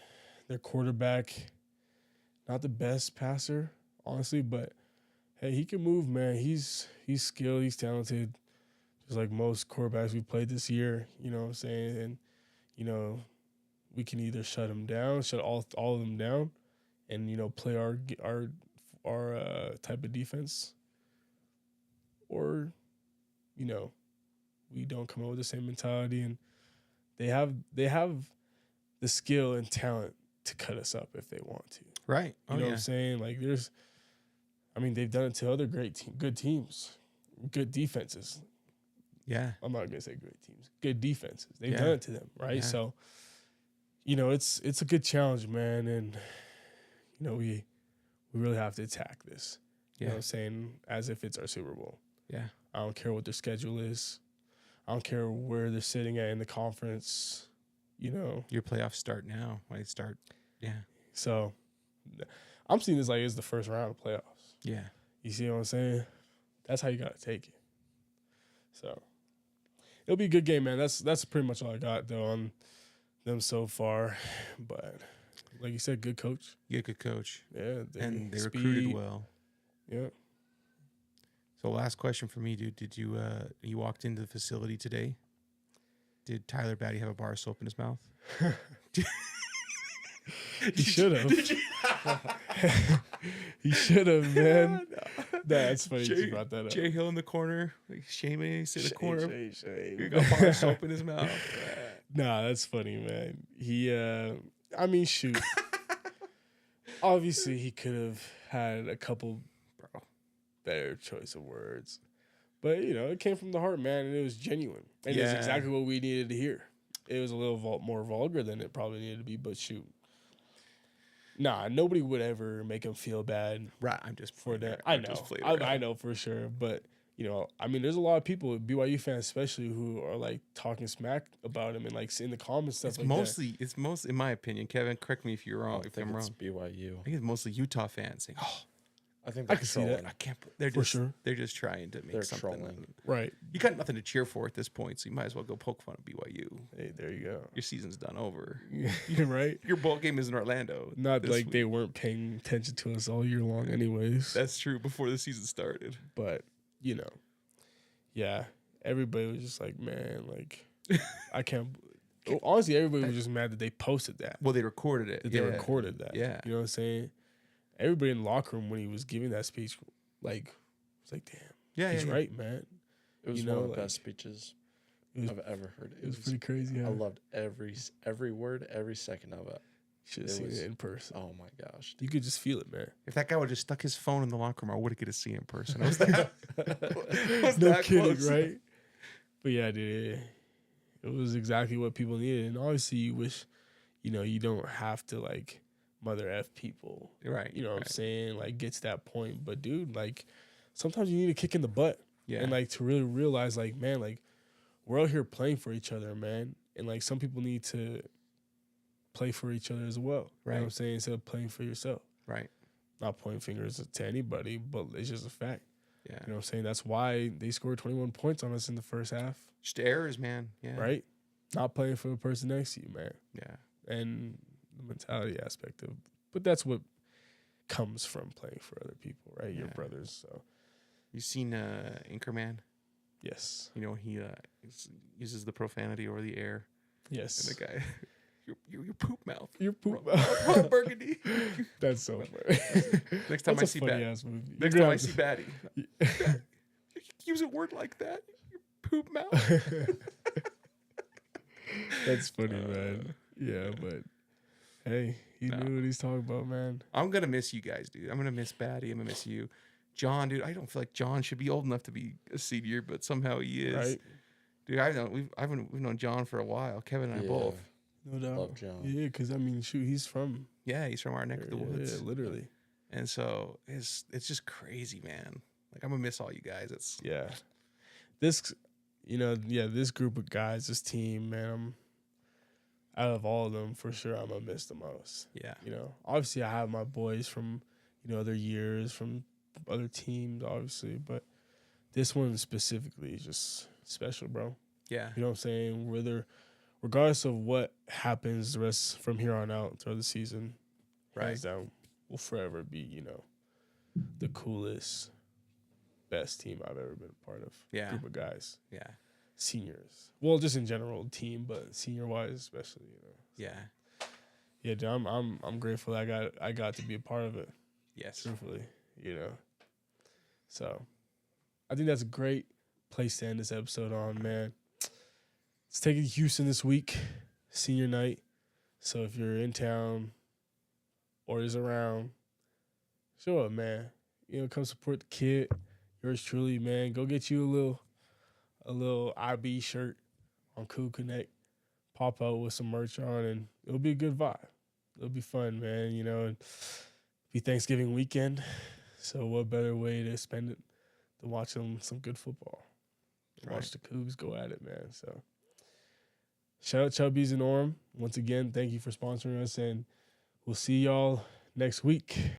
Speaker 1: their quarterback, not the best passer, honestly, but, hey, he can move, man. He's skilled. He's talented, just like most quarterbacks we played this year. You know what I'm saying? And, we can either shut all of them down and, play our type of defense, or, we don't come up with the same mentality, and they have the skill and talent to cut us up if they want to.
Speaker 2: Right.
Speaker 1: You know what I'm saying? Like, they've done it to other good teams, good defenses.
Speaker 2: Yeah.
Speaker 1: I'm not gonna say great teams, good defenses. They've
Speaker 2: Yeah.
Speaker 1: done it to them, right?
Speaker 2: Yeah.
Speaker 1: So, it's a good challenge, man, and we really have to attack this. You know what I'm saying? As if it's our Super Bowl.
Speaker 2: Yeah.
Speaker 1: I don't care what their schedule is. I don't care where they're sitting at in the conference.
Speaker 2: Your playoffs start now. When they start. Yeah.
Speaker 1: So I'm seeing this like it's the first round of playoffs.
Speaker 2: Yeah.
Speaker 1: You see what I'm saying? That's how you gotta take it. So it'll be a good game, man. That's pretty much all I got though on them so far. But like you said, good coach.
Speaker 2: You get a good coach.
Speaker 1: Yeah,
Speaker 2: And they
Speaker 1: speed.
Speaker 2: recruited well.
Speaker 1: Yeah.
Speaker 2: So last question for me, dude. Did you walked into the facility today? Did Tyler Batty have a bar of soap in his mouth?
Speaker 1: He should have. He should have, man. That's funny you brought that up.
Speaker 2: Jay Hill in the corner, like shaming, he's in the corner.
Speaker 1: Shay.
Speaker 2: He got bar of soap in his mouth.
Speaker 1: Nah, that's funny, man. He, shoot. Obviously, he could have had a couple better choice of words. But, it came from the heart, man, and it was genuine. And it's exactly what we needed to hear. It was a little more vulgar than it probably needed to be, but shoot. Nah, nobody would ever make him feel bad.
Speaker 2: Right, I'm just
Speaker 1: for that.
Speaker 2: I'm
Speaker 1: I know.
Speaker 2: just
Speaker 1: I know for sure. But, there's a lot of people, BYU fans especially, who are, like, talking smack about him and, like, in the comments, stuff that.
Speaker 2: It's mostly, in my opinion, Kevin, correct me if you're wrong.
Speaker 3: I think it's BYU.
Speaker 2: I think it's mostly Utah fans saying,
Speaker 3: I think
Speaker 1: I can see that.
Speaker 3: trolling.
Speaker 2: I can't. They're
Speaker 1: For
Speaker 2: just
Speaker 1: sure.
Speaker 2: they're just trying to make
Speaker 3: They're
Speaker 2: something.
Speaker 3: trolling.
Speaker 1: Right.
Speaker 2: You got nothing to cheer for at this point, so you might as well go poke fun at BYU.
Speaker 1: Hey, there you go.
Speaker 2: Your season's done over.
Speaker 1: You're right.
Speaker 2: Your bowl game is in Orlando.
Speaker 1: Not
Speaker 2: this
Speaker 1: like
Speaker 2: week.
Speaker 1: they weren't paying attention to us all year long, anyways.
Speaker 2: That's true. Before the season started.
Speaker 1: But yeah, everybody was just like, man, like I can't. Honestly, everybody was just mad that they posted that.
Speaker 2: Well, they recorded it.
Speaker 1: That they recorded that.
Speaker 2: Yeah.
Speaker 1: You know what I'm saying? Everybody in the locker room when he was giving that speech, like, was like, damn,
Speaker 2: Yeah,
Speaker 1: he's right, man.
Speaker 3: It was
Speaker 1: You
Speaker 3: one
Speaker 1: know,
Speaker 3: of the
Speaker 1: like,
Speaker 3: best speeches
Speaker 1: it was-
Speaker 3: I've ever heard.
Speaker 1: It was pretty crazy.
Speaker 3: I
Speaker 1: Huh?
Speaker 3: loved every word, every second of it.
Speaker 1: Should have
Speaker 3: it
Speaker 1: seen
Speaker 3: was-
Speaker 1: it in person.
Speaker 3: Oh my gosh.
Speaker 1: You could just feel it, man.
Speaker 2: If that guy would have just stuck his phone in the locker room, I would have get to see him in person. I was that, was
Speaker 1: No
Speaker 2: that
Speaker 1: kidding,
Speaker 2: close.
Speaker 1: right? But yeah, dude, it was exactly what people needed, and obviously, you wish, you don't have to like mother f people.
Speaker 2: Right.
Speaker 1: You know what I'm
Speaker 2: right.
Speaker 1: saying? Like, get to that point. But dude, like, sometimes you need a kick in the butt,
Speaker 2: Yeah.
Speaker 1: and like to really realize, like, man, like we're out here playing for each other, man, and like some people need to play for each other as well. You know what I'm
Speaker 2: Right.
Speaker 1: saying? Instead of playing for yourself.
Speaker 2: Right.
Speaker 1: Not pointing fingers to anybody, but it's just a fact.
Speaker 2: Yeah.
Speaker 1: You know what I'm saying? That's why they scored 21 points on us in the first half,
Speaker 2: Just errors, man. Yeah.
Speaker 1: right? Not playing for the person next to you, man.
Speaker 2: Yeah.
Speaker 1: And the mentality aspect of, but that's what comes from playing for other people, right? Your
Speaker 2: Yeah.
Speaker 1: brothers. So,
Speaker 2: You seen Anchorman?
Speaker 1: yes.
Speaker 2: You know, he uses the profanity or the air.
Speaker 1: Yes.
Speaker 2: And the guy, your poop mouth.
Speaker 1: Your poop.
Speaker 2: Ron Burgundy.
Speaker 1: That's so funny.
Speaker 2: Next time
Speaker 1: That's
Speaker 2: I
Speaker 1: a
Speaker 2: see
Speaker 1: funny
Speaker 2: Batty.
Speaker 1: ass movie.
Speaker 2: Next time I see Batty. Use a word like that. Your poop mouth.
Speaker 1: That's funny, man. Yeah, but hey, he
Speaker 2: No.
Speaker 1: knew what he's talking about, man.
Speaker 2: I'm gonna miss you guys, dude. I'm gonna miss Batty. I'm gonna miss you. John, dude, I don't feel like John should be old enough to be a senior, but somehow he is.
Speaker 1: Right?
Speaker 2: Dude, we've known John for a while. Kevin and I both.
Speaker 1: No doubt.
Speaker 3: Love John.
Speaker 1: Yeah, because I mean, shoot, he's from
Speaker 2: Yeah, he's from our neck of the
Speaker 1: there,
Speaker 2: woods.
Speaker 1: Yeah, literally.
Speaker 2: And so it's just crazy, man. Like I'm gonna miss all you guys. It's
Speaker 1: Yeah. This, this group of guys, this team, man, out of all of them, for sure, I'm going to miss the most.
Speaker 2: yeah.
Speaker 1: Obviously, I have my boys from, other years, from other teams, obviously, but this one specifically is just special, bro.
Speaker 2: Yeah.
Speaker 1: You know what I'm saying? Regardless of what happens the rest from here on out throughout the season, hands down, will forever be, the coolest, best team I've ever been a part of.
Speaker 2: Yeah.
Speaker 1: Group of guys.
Speaker 2: Yeah.
Speaker 1: Seniors. Well, just in general, team, but senior wise especially,
Speaker 2: Yeah.
Speaker 1: Yeah, dude, I'm grateful that I got to be a part of it,
Speaker 2: Yes.
Speaker 1: truthfully, So I think that's a great place to end this episode on, man. Let's take it to Houston this week, senior night. So if you're in town or is around, show up, man. Come support the kid. Yours truly, man. Go get you a little IB shirt on Cool Connect. Pop out with some merch on, and it'll be a good vibe. It'll be fun, man. And be Thanksgiving weekend. So what better way to spend it than watching some good football? Watch the Cougs go at it, man. So shout out Chubbies and Orem. Once again, thank you for sponsoring us, and we'll see y'all next week.